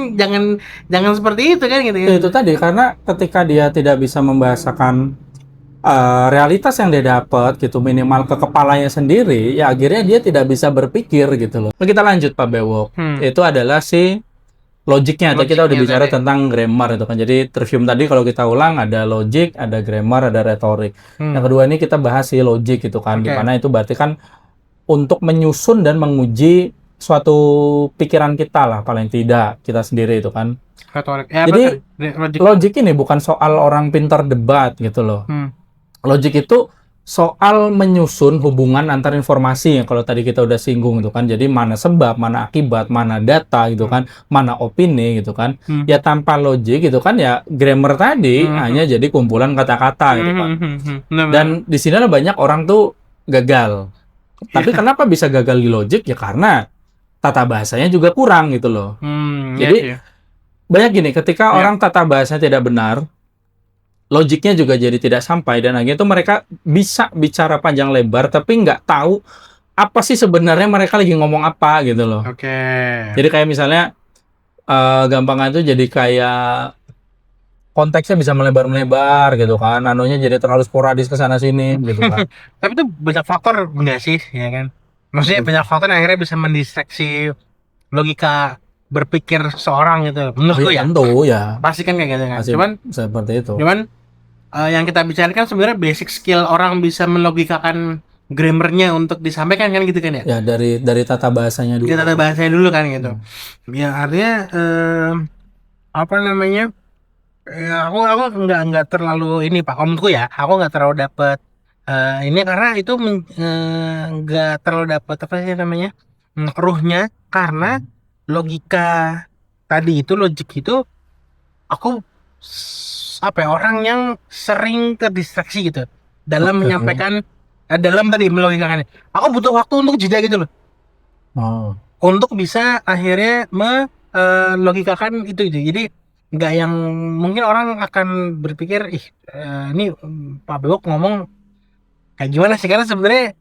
jangan seperti itu kan gitu ya.
Itu tadi karena ketika dia tidak bisa membahasakan realitas yang dia dapat gitu minimal ke kepalanya sendiri, ya akhirnya dia tidak bisa berpikir gitu loh. Kita lanjut Pak Bewok. Itu adalah si logiknya. Tadi kita udah bicara tentang grammar itu kan. Jadi tersium tadi kalau kita ulang ada logik, ada grammar, ada retorik. Yang kedua ini kita bahas si logik gitu kan. Di mana itu berarti kan untuk menyusun dan menguji suatu pikiran kita lah paling tidak kita sendiri itu kan.
Retorik.
Jadi logik ini bukan soal orang pintar debat gitu loh. Logik itu soal menyusun hubungan antar informasi yang kalau tadi kita udah singgung itu kan. Jadi mana sebab, mana akibat, mana data gitu kan, mana opini gitu kan. Ya tanpa logik gitu kan ya grammar tadi hanya jadi kumpulan kata-kata gitu kan. Dan di sini ada banyak orang tuh gagal. Tapi kenapa bisa gagal di logik? Ya karena tata bahasanya juga kurang gitu loh. Jadi banyak gini, ketika
Ya.
orang tata bahasanya tidak benar, logiknya juga jadi tidak sampai, dan akhirnya itu mereka bisa bicara panjang lebar tapi nggak tahu apa sih sebenarnya mereka lagi ngomong apa gitu loh.
Oke.
Jadi kayak misalnya gampangnya itu jadi kayak konteksnya bisa melebar-melebar gitu kan, anunya jadi terlalu sporadis ke sana sini gitu kan.
Tapi itu banyak faktor enggak sih, ya kan? Maksudnya banyak faktor yang akhirnya bisa mendistraksi logika berpikir seseorang gitu.
Oh
Menurutku
iya
ya.
tentu ya,
Pasti kan kayak gitu kan.
masih
Cuman
seperti itu.
cuman yang kita bicarakan sebenarnya basic skill orang bisa melogikakan grammarnya untuk disampaikan kan gitu kan ya.
Ya dari tata bahasanya dulu.
Kita tata bahasanya dulu kan gitu. Ya artinya apa namanya? Ya, aku nggak terlalu ini Pak. Kalau menurutku ya, aku nggak terlalu dapet ini karena itu nggak terlalu dapet apa sih namanya ruhnya karena logika tadi itu logik itu aku apa ya, orang yang sering terdistraksi gitu dalam
Oke.
menyampaikan dalam tadi melogikakannya. Aku butuh waktu untuk jeda gitu loh,
Oh,
untuk bisa akhirnya melogikakan itu gitu. Jadi nggak yang mungkin orang akan berpikir ih ini Pak Bewok ngomong kayak gimana sih, karena sebenarnya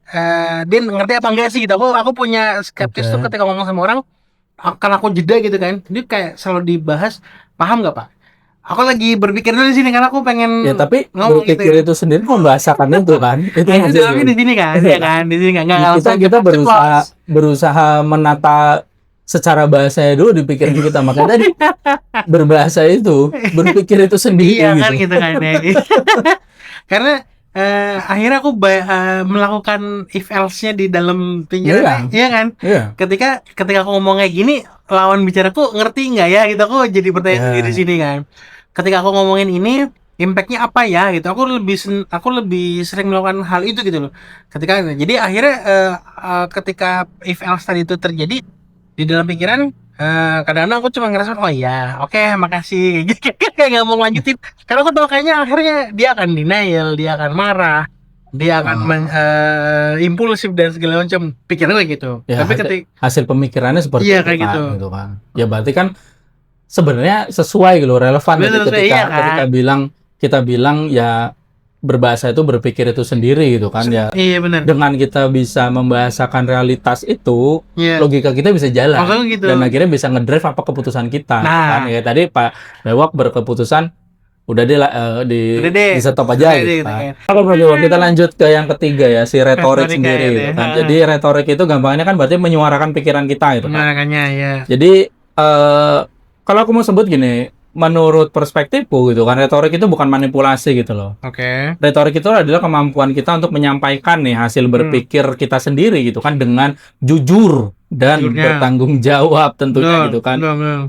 dia ngerti apa enggak sih gitu. Aku punya skeptis tuh
oke.
ketika ngomong sama orang, akan aku jeda gitu kan. Dia kayak selalu dibahas, paham nggak Pak? Aku lagi berpikir dulu di sini karena aku pengen
Ya tapi
ngomong gitu.
berpikir itu sendiri membahasakan itu kan, itu yang
Nah, itu tapi di sini kan, ya kan, di sini kan nggak langsung
kita
ceplos.
berusaha menata secara bahasanya dulu di pikiran kita, makanya tadi berbahasa itu berpikir itu sendiri
Iya kan
gitu.
gitu kan ya. Karena akhirnya aku melakukan if else-nya di dalam pikiran, iya kan?
Iya.
Ketika aku ngomong kayak gini, lawan bicaraku ngerti nggak ya? Gitu aku jadi bertanya
Ya.
sendiri di sini kan. Ketika aku ngomongin ini, impactnya apa ya? Gitu. Aku lebih sering melakukan hal itu gitu loh. Jadi akhirnya ketika if else tadi itu terjadi di dalam pikiran, kadang-kadang aku cuma ngerasa oh iya, oke, makasih. Kayak nggak mau lanjutin. Karena aku tahu kayaknya akhirnya dia akan denial, dia akan marah, dia akan impulsif dan segala macam. Pikirannya kayak gitu.
Ya,
Tapi ketika
hasil pemikirannya seperti
iya
itu
kayak
kan,
gitu.
kan. Ya berarti kan sebenarnya sesuai gitu, relevan gitu
Betul, iya kan?
ketika kita bilang ya berbahasa itu berpikir itu sendiri gitu kan ya.
Iya benar.
Dengan kita bisa membahasakan realitas itu,
Iya.
logika kita bisa jalan.
Maksudnya gitu.
Dan akhirnya bisa ngedrive apa keputusan kita.
Nah.
Kan ya tadi Pak Bewok berkeputusan udah
Udah deh.
di stop aja gitu kan. Kalau kita lanjut ke yang ketiga ya, si retorik sendiri gitu kan. Jadi retorik itu gampangnya kan berarti menyuarakan pikiran kita gitu kan.
Menyuarakannya ya.
Jadi kalau aku mau sebut gini, menurut perspektifku gitu kan, retorik itu bukan manipulasi gitu loh.
Oke.
Retorik itu adalah kemampuan kita untuk menyampaikan nih hasil berpikir kita sendiri gitu kan, dengan jujur dan bertanggung jawab tentunya gitu kan.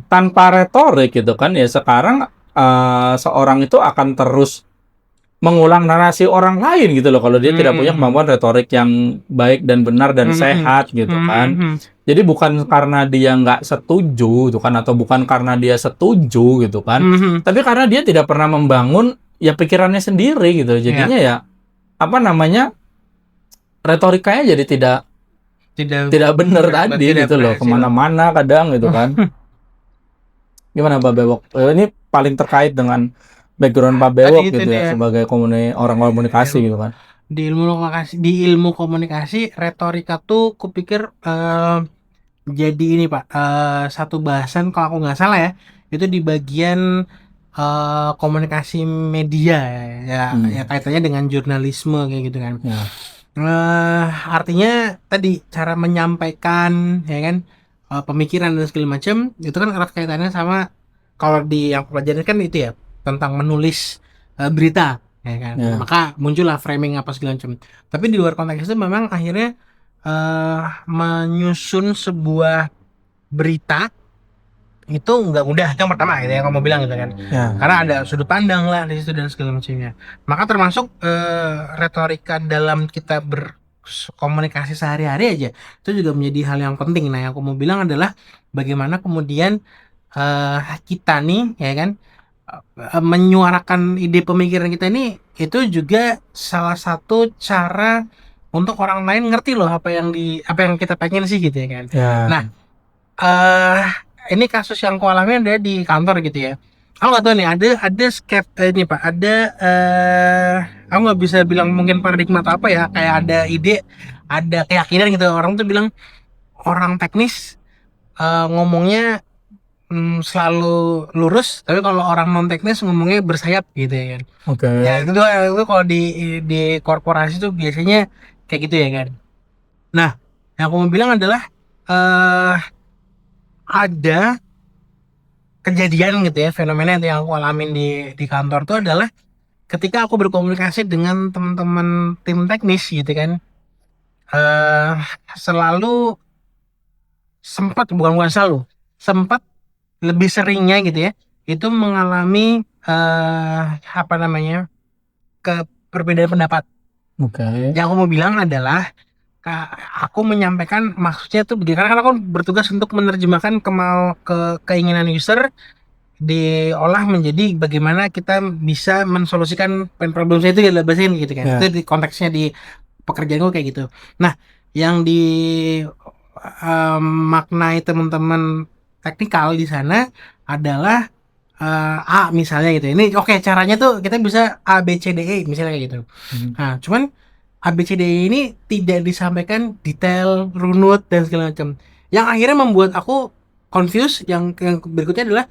Tanpa retorik gitu kan ya sekarang seorang itu akan terus mengulang narasi orang lain gitu loh kalau dia tidak punya kemampuan retorik yang baik dan benar dan sehat gitu kan. Jadi bukan karena dia nggak setuju gitu kan, atau bukan karena dia setuju gitu kan, tapi karena dia tidak pernah membangun ya pikirannya sendiri gitu. Jadinya ya apa namanya, retorikanya jadi tidak benar tadi gitu loh, kemana-mana kadang gitu kan. Gimana Pak Bewok? Ini paling terkait dengan background Pak Bewok gitu ya, sebagai orang komunikasi gitu kan.
Di ilmu komunikasi retorika tuh kupikir jadi ini Pak, satu bahasan kalau aku nggak salah ya, itu di bagian komunikasi media ya kaitannya dengan jurnalisme kayak gitu kan. Artinya tadi cara menyampaikan ya kan, pemikiran dan segala macam itu kan erat kaitannya sama, kalau di yang pelajaran kan itu ya tentang menulis berita ya kan. Maka muncullah framing apa segala macam. Tapi di luar konteks itu memang akhirnya menyusun sebuah berita itu nggak mudah, yang pertama gitu yang kamu bilang gitu kan. Karena ada sudut pandang lah di situ dan segala macamnya. Maka termasuk retorika dalam kita berkomunikasi sehari-hari aja itu juga menjadi hal yang penting. Nah yang aku mau bilang adalah bagaimana kemudian kita nih ya kan menyuarakan ide pemikiran kita ini, itu juga salah satu cara untuk orang lain ngerti loh apa yang kita pengen sih gitu ya kan. Nah ini kasus yang aku alami ada di kantor gitu ya. Aku nggak tahu nih, ada ini Pak, ada aku nggak bisa bilang mungkin paradigma atau apa ya, kayak ada ide, ada keyakinan gitu. Orang tuh bilang orang teknis ngomongnya selalu lurus, tapi kalau orang non teknis ngomongnya bersayap gitu ya kan.
Oke.
Ya itu kalau di korporasi tuh biasanya kayak gitu ya kan. Nah, yang aku mau bilang adalah eh ada kejadian gitu ya, fenomena yang aku alamin di kantor tuh adalah ketika aku berkomunikasi dengan teman-teman tim teknis gitu kan, eh selalu bukan selalu, sempat lebih seringnya gitu ya, itu mengalami apa namanya, ke perbedaan pendapat.
Oke.
Yang aku mau bilang adalah aku menyampaikan maksudnya tuh begini, karena kan aku bertugas untuk menerjemahkan keinginan user diolah menjadi bagaimana kita bisa mensolusikan pain problem itu ya bahasa ini gitu kan.
Ya.
Itu di konteksnya di pekerjaanku kayak gitu. Nah, yang di maknai teman-teman teknikal di sana adalah A misalnya gitu. Ini oke, caranya tuh kita bisa A B C D E misalnya kayak gitu. Nah, cuman A B C D E ini tidak disampaikan detail, runut dan segala macam. Yang akhirnya membuat aku confused. Yang berikutnya adalah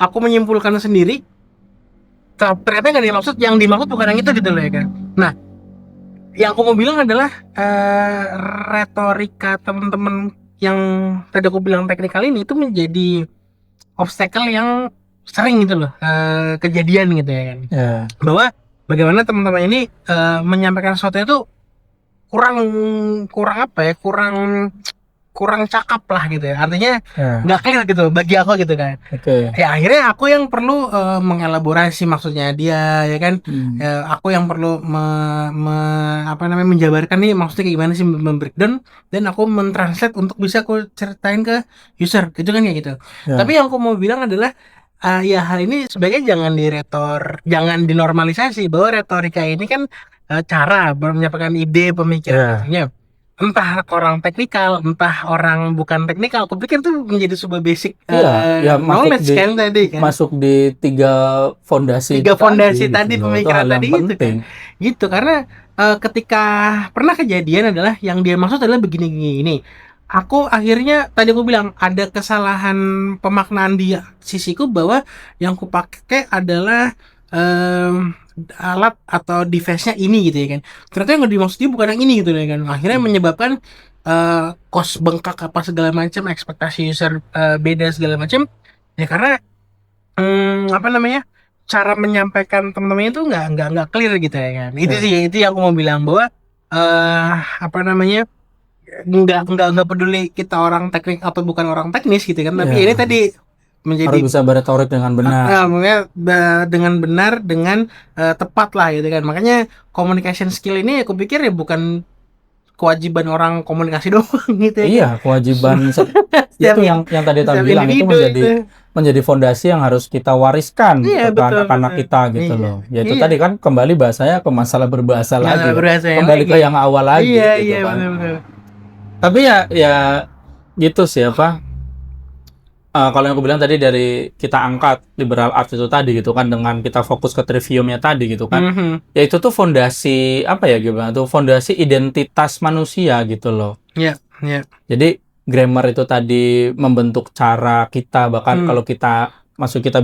aku menyimpulkan sendiri ternyata nggak dimaksud, yang dimaksud bukan yang itu gitu loh ya kan. Nah, yang aku mau bilang adalah retorika teman-teman yang tadi aku bilang teknikal ini itu menjadi obstacle yang sering gitu loh kejadian gitu ya kan. Bahwa bagaimana teman-teman ini menyampaikan sesuatu itu kurang apa ya, kurang cakap lah gitu ya, artinya nggak clear gitu bagi aku gitu kan. Ya akhirnya aku yang perlu mengelaborasi maksudnya dia ya kan. Aku yang perlu apa namanya, menjabarkan nih maksudnya kayak gimana sih, membreakdown, dan aku mentranslate untuk bisa aku ceritain ke user gitu kan ya gitu. Tapi yang aku mau bilang adalah ya hal ini sebaiknya jangan dinormalisasi, bahwa retorika ini kan cara menyampaikan ide, pemikiran. Entah orang teknikal, entah orang bukan teknikal, aku pikir itu menjadi sebuah basic knowledge kan tadi kan.
Masuk di tiga fondasi
tadi pemikiran tadi itu kan. Gitu, karena ketika pernah kejadian adalah yang dia maksud adalah begini. Aku akhirnya tadi aku bilang ada kesalahan pemaknaan di sisiku, bahwa yang aku pakai adalah alat atau device-nya ini gitu ya kan. Ternyata yang dimaksud dia bukan yang ini gitu ya kan. Akhirnya menyebabkan cost bengkak apa segala macam, ekspektasi user beda segala macam. Ya karena apa namanya, cara menyampaikan teman-teman itu nggak clear gitu ya kan. Itu sih, itu yang aku mau bilang, bahwa apa namanya, nggak peduli kita orang teknik atau bukan orang teknis gitu kan. Tapi ini tadi menjadi
harus bisa berretorik dengan benar.
Dengan benar, dengan tepat lah gitu kan. Makanya communication skill ini aku pikir ya bukan kewajiban orang komunikasi doang gitu ya.
Iya, kewajiban itu yang tadi kita bilang itu menjadi fondasi yang harus kita wariskan ke anak-anak kita gitu loh. Ya itu tadi kan kembali bahasanya ke masalah berbahasa lagi. Kembali ke yang awal lagi gitu kan.
Betul.
Tapi ya gitu sih apa. Kalau yang aku bilang tadi, dari kita angkat liberal arts itu tadi gitu kan, dengan kita fokus ke triviumnya tadi gitu kan. Ya itu tuh fondasi apa ya, gimana tuh, fondasi identitas manusia gitu loh. Jadi grammar itu tadi membentuk cara kita, bahkan kalau kita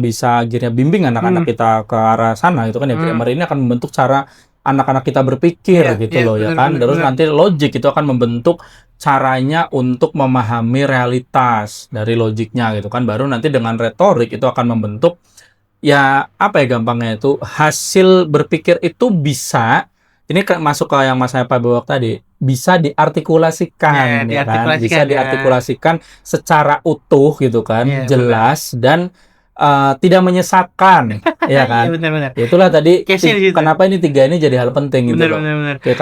bisa akhirnya bimbing anak-anak kita ke arah sana gitu kan ya. Grammar ini akan membentuk cara anak-anak kita berpikir gitu loh ya kan. Terus nanti logic itu akan membentuk caranya untuk memahami realitas dari logiknya gitu kan. Baru nanti dengan retorik itu akan membentuk ya apa ya, gampangnya itu hasil berpikir itu bisa, ini masuk ke yang Mas Pak bawa tadi, bisa diartikulasikan ya kan, bisa diartikulasikan secara utuh gitu kan, jelas dan tidak menyesatkan ya kan.
Benar.
Itulah tadi kenapa ini tiga ini jadi hal penting gitu loh. Oke,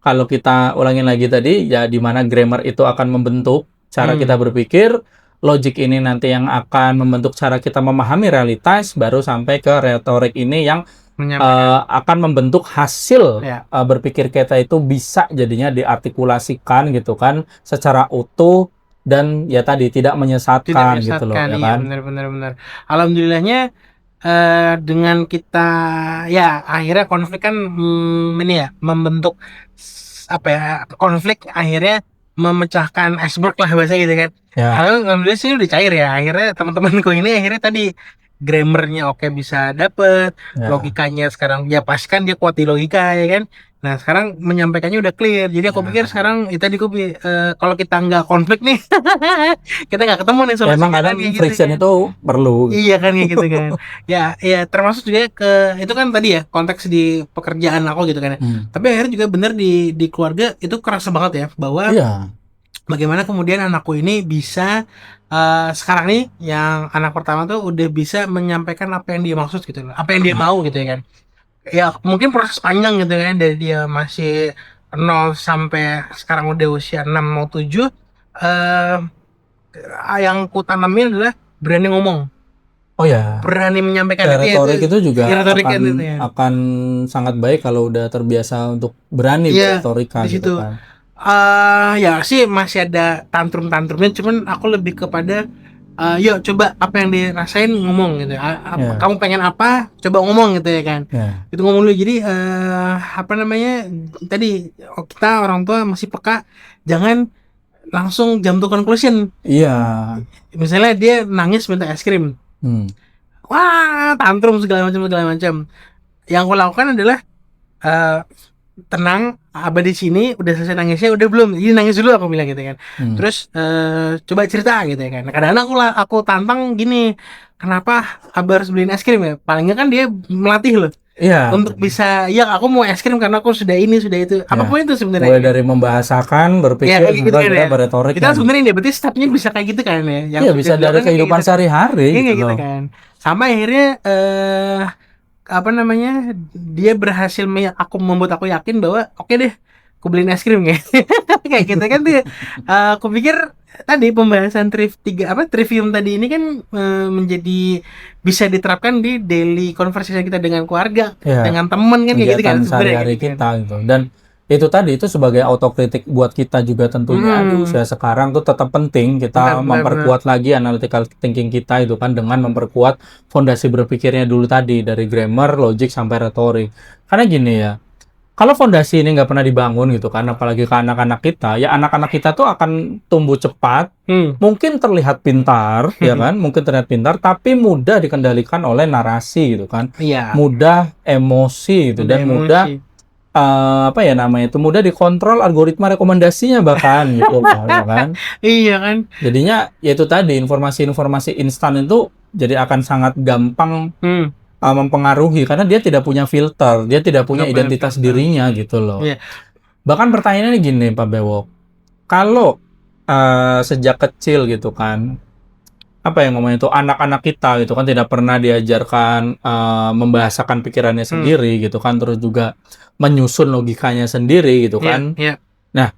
kalau kita ulangin lagi tadi ya, di mana grammar itu akan membentuk cara kita berpikir, logic ini nanti yang akan membentuk cara kita memahami realitas, baru sampai ke retorik ini yang akan membentuk hasil berpikir kita itu bisa jadinya diartikulasikan gitu kan secara utuh, dan ya tadi tidak menyesatkan gitu loh, ya
iya,
kan?
benar. Alhamdulillahnya dengan kita ya akhirnya konflik kan ini ya membentuk apa ya, konflik akhirnya memecahkan iceberg lah bahasa gitu kan.
Ya,
Alhamdulillah sih udah cair ya, akhirnya teman-temanku ini akhirnya tadi grammarnya oke bisa dapet,
ya,
logikanya sekarang ya pasti kan dia kuat di logika ya kan. Nah sekarang menyampaikannya udah clear, jadi aku pikir
ya.
sekarang itu tadi kalau kita nggak konflik nih kita nggak ketemu nih
Ya, emang
solusinya kan
kadang
kayak gitu
friction
kan.
itu perlu.
Iya kan kayak gitu kan. Ya termasuk juga ke itu kan tadi ya konteks di pekerjaan aku gitu kan ya.
Hmm.
Tapi akhirnya juga bener di keluarga itu kerasa banget ya bahwa
Iya,
bagaimana kemudian anakku ini bisa sekarang nih yang anak pertama tuh udah bisa menyampaikan apa yang dia maksud gitu loh, apa yang dia mau gitu ya kan. Ya mungkin proses panjang gitu kan dari dia masih 0 sampai sekarang udah usia 6 mau 7 eh yang ku tanamin adalah berani ngomong,
oh ya.
berani menyampaikan
Ya,
itu ya itu
retorik itu juga
ya, retorika
akan
itu ya.
akan sangat baik kalau udah terbiasa untuk berani
Iya
berretorika
di
gitu
situ.
kan.
Ya sih masih ada tantrum-tantrumnya, cuman aku lebih kepada yuk coba apa yang dirasain ngomong gitu.
Ya,
Kamu pengen apa? Coba ngomong gitu ya kan.
ya,
Itu ngomong dulu. Jadi apa namanya? Tadi kita orang tua masih peka, jangan langsung jump to conclusion.
iya.
Misalnya dia nangis minta es krim.
Hmm.
Wah, tantrum segala macam. Yang aku lakukan adalah eh, tenang, abah di sini udah selesai nangisnya udah belum, ini nangis dulu aku bilang gitu kan.
Hmm.
Terus coba cerita gitu ya kan. Nah, kadang-kadang aku tantang gini, kenapa abah harus beliin es krim ya, paling nggak kan dia melatih loh
Iya,
untuk bisa ya aku mau es krim karena aku sudah ini sudah itu
ya.
apapun itu
Mulai
sebenarnya
dari membahasakan,
ya
berpikir,
kayak gitu
sampai
kan
kita
ya.
berretorik
Kita
kan.
sebenarnya dia berarti stepnya bisa kayak gitu kan ya, yang
Iya,
sudah
bisa dari
dilakukan kan kayak
kehidupan
gitu kan.
sehari-hari
Iya
gitu
kayak gitu
loh.
kan, sampai akhirnya apa namanya dia berhasil aku membuat aku yakin bahwa oke deh aku beliin es krim kayak kayak gitu kan tuh. Aku pikir tadi pembahasan trivium tadi ini kan menjadi bisa diterapkan di daily conversation kita dengan keluarga,
Ya,
dengan teman kan kayak gitu kan
kegiatan
sebenarnya
sehari-hari
gitu kan.
kita gitu. Dan itu tadi itu sebagai autokritik buat kita juga tentunya di usia sekarang tuh tetap penting
Benar
kita
benar benar.
memperkuat lagi analytical thinking kita itu kan dengan memperkuat fondasi berpikirnya dulu tadi dari grammar, logic sampai retorik. Karena gini ya, kalau fondasi ini nggak pernah dibangun gitu kan, apalagi ke anak-anak kita, ya anak-anak kita tuh akan tumbuh cepat, mungkin terlihat pintar, ya kan, mungkin terlihat pintar, tapi mudah dikendalikan oleh narasi gitu kan,
Iya,
mudah emosi gitu
udah
dan mudah
emosi.
apa ya namanya itu mudah dikontrol algoritma rekomendasinya bahkan gitu loh, ya kan.
Iya kan.
Jadinya ya itu tadi informasi-informasi instan itu jadi akan sangat gampang mempengaruhi karena dia tidak punya filter, dia tidak punya
Nggak punya
identitas
filter.
dirinya gitu loh.
Iya.
Bahkan pertanyaannya gini Pak Bewok, kalau sejak kecil gitu kan, apa yang ngomongnya itu anak-anak kita gitu kan tidak pernah diajarkan membahasakan pikirannya sendiri gitu kan, terus juga menyusun logikanya sendiri gitu
Iya,
kan.
iya.
Nah,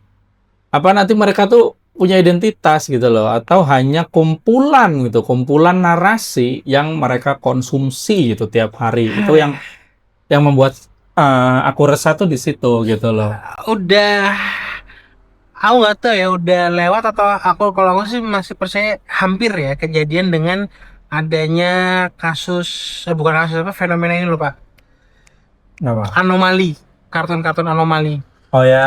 apa nanti mereka tuh punya identitas gitu loh atau hanya kumpulan narasi yang mereka konsumsi gitu tiap hari. Itu yang membuat aku resah tuh di situ gitu loh.
Udah aku nggak tahu ya udah lewat atau kalau aku sih masih percaya hampir ya kejadian dengan adanya kasus bukan kasus apa fenomena ini loh Pak,
Apa?
anomali, kartun-kartun anomali,
Oh ya,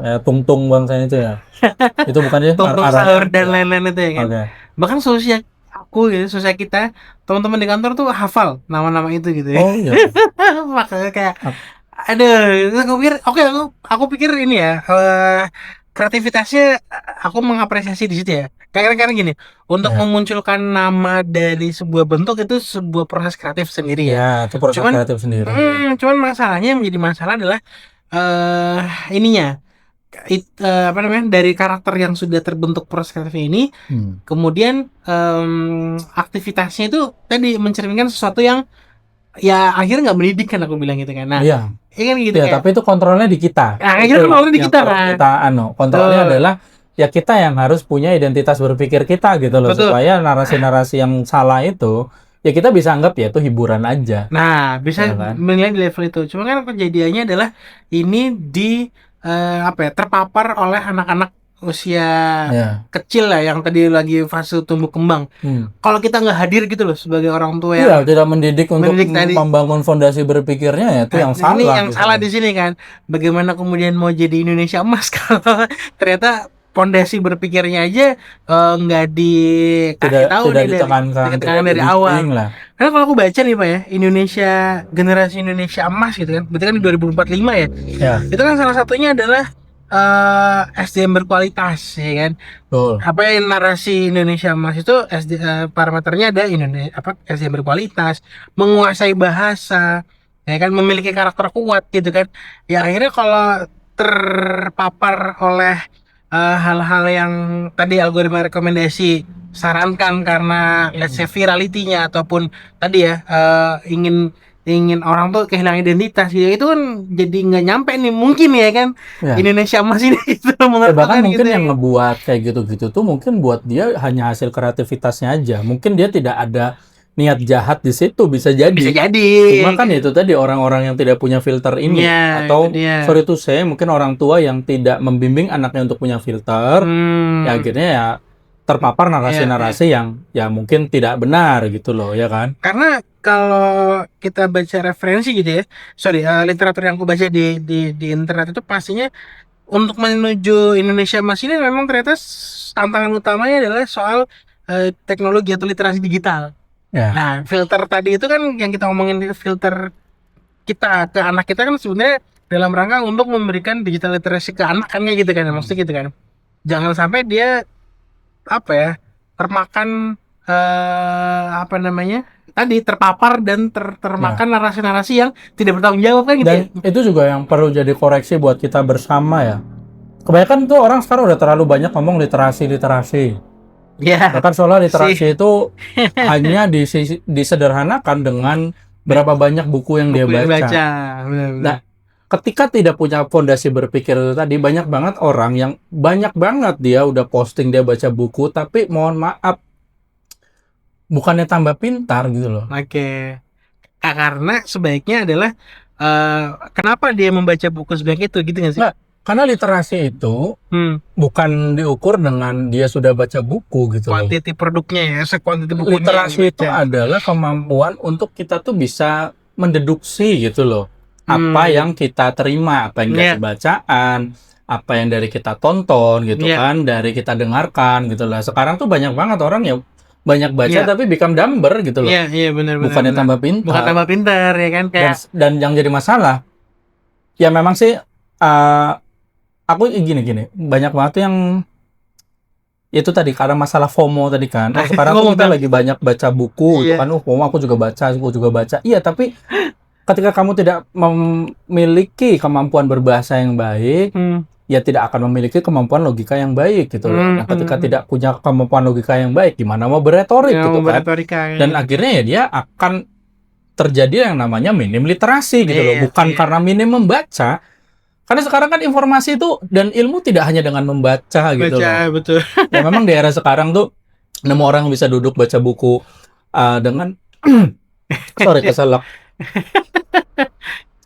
ya tungtung bangsanya itu ya. Itu bukan ya?
Tung Sahur dan lain-lain itu ya kan.
Oke.
Bahkan sosial aku gitu, sosial kita, teman-teman di kantor tuh hafal nama-nama itu gitu ya.
Oh iya.
Makanya kayak aduh, terus aku pikir oke, aku pikir ini ya kreativitasnya aku mengapresiasi di situ ya. Karena gini, untuk
Ya.
memunculkan nama dari sebuah bentuk itu sebuah proses kreatif sendiri ya.
Ya, itu proses
Cuman
kreatif sendiri.
cuman masalahnya yang menjadi masalah adalah ininya apa namanya dari karakter yang sudah terbentuk proses kreatif ini, kemudian aktivitasnya itu tadi mencerminkan sesuatu yang ya akhirnya nggak mendidik kan aku bilang gitu kan. Nah,
Iya.
ini kan gitu
Ya,
kayak.
tapi itu kontrolnya di kita.
Nah, akhirnya
Itu
kan kontrolnya di
yang
kita
perlu
kan.
kita kontrolnya
Betul.
adalah ya kita yang harus punya identitas berpikir kita gitu loh
Betul.
supaya narasi-narasi yang salah itu ya kita bisa anggap ya itu hiburan aja.
Nah, bisa
Ya kan?
menilai di level itu. Cuma kan kejadiannya adalah ini apa ya terpapar oleh anak-anak usia
Ya.
kecil lah, yang tadi lagi fase tumbuh kembang. Kalau kita nggak hadir gitu loh sebagai orang tua
Iya,
yang
tidak mendidik untuk
tadi,
membangun fondasi berpikirnya, ya itu yang
ini
salah
yang
gitu
salah
loh.
di sini kan. Bagaimana kemudian mau jadi Indonesia emas kalau ternyata pondasi berpikirnya aja nggak dikasih tahu
Tidak
nih dari
ditekankan, tidak
dari awal.
dibimbing lah.
Karena kalau aku baca nih Pak ya, Indonesia, generasi Indonesia emas gitu kan, berarti kan di 2045 ya.
Ya,
Itu kan salah satunya adalah SDM berkualitas, ya kan.
betul.
Apa yang narasi Indonesia emas itu parameternya ada SDM berkualitas, menguasai bahasa, ya kan, memiliki karakter kuat gitu kan. Ya akhirnya kalau terpapar oleh hal-hal yang tadi algoritma rekomendasi sarankan karena let's say virality-nya, ataupun tadi ya ingin orang tuh kehilangan identitas gitu, itu kan jadi nggak nyampe nih mungkin ya kan,
Ya.
Indonesia emas ini gitu menurut
Bahkan
kan,
mungkin
gitu
yang
ya.
ngebuat kayak gitu-gitu tuh mungkin buat dia hanya hasil kreativitasnya aja. Mungkin dia tidak ada niat jahat di situ, bisa jadi.
Bisa jadi.
Cuma kan itu tadi orang-orang yang tidak punya filter ini,
Ya,
atau
itu dia.
sorry to say, mungkin orang tua yang tidak membimbing anaknya untuk punya filter, ya akhirnya ya terpapar narasi-narasi yang ya mungkin tidak benar gitu loh, ya kan?
Karena kalau kita baca referensi gitu ya, literatur yang aku baca di internet itu pastinya untuk menuju Indonesia emas ini memang ternyata tantangan utamanya adalah soal teknologi atau literasi digital.
Ya.
Nah, filter tadi itu kan yang kita ngomongin, filter kita ke anak kita kan sebenarnya dalam rangka untuk memberikan digital literasi ke anak kan, kayak gitu kan, maksudnya gitu kan. Jangan sampai dia termakan tadi terpapar dan termakan narasi-narasi yang tidak bertanggung jawab kan gitu.
Dan itu juga yang perlu jadi koreksi buat kita bersama ya. Kebanyakan tuh orang sekarang udah terlalu banyak ngomong literasi.
Ya.
Bahkan soal literasi itu hanya disederhanakan dengan berapa banyak buku yang dia baca.
Benar.
Nah, ketika tidak punya fondasi berpikir itu tadi, banyak banget orang yang dia udah posting dia baca buku, tapi mohon maaf, bukannya tambah pintar gitu loh.
Oke. Karena sebaiknya adalah kenapa dia membaca buku sebanyak itu gitu nggak sih?
Nggak, karena literasi itu bukan diukur dengan dia sudah baca buku gitu loh.
Kuantiti produknya ya, sekuantiti bukunya.
Literasi itu adalah kemampuan untuk kita tuh bisa mendeduksi gitu loh. Apa yang kita terima, apa yang dari bacaan, apa yang dari kita tonton gitu kan, dari kita dengarkan gitu lah. Sekarang tuh banyak banget orang yang banyak baca tapi become dumber gitu loh.
Iya benar.
Bukannya tambah pintar.
Bukan tambah pintar ya kan, kayak.
Dan yang jadi masalah, ya memang sih aku gini, banyak banget yang itu tadi karena masalah FOMO tadi kan. Sekarang tuh kita lagi banyak baca buku gitu kan. FOMO aku juga baca. Iya, tapi ketika kamu tidak memiliki kemampuan berbahasa yang baik, ya tidak akan memiliki kemampuan logika yang baik gitu loh. Nah, ketika tidak punya kemampuan logika yang baik, gimana mau berretorik gitu kan. Dan akhirnya ya dia akan terjadi yang namanya minim literasi gitu loh. Bukan karena minim membaca. Karena sekarang kan informasi itu dan ilmu tidak hanya dengan membaca gitu loh.
Betul.
Ya memang di era sekarang tuh nemu orang bisa duduk baca buku dengan keselak.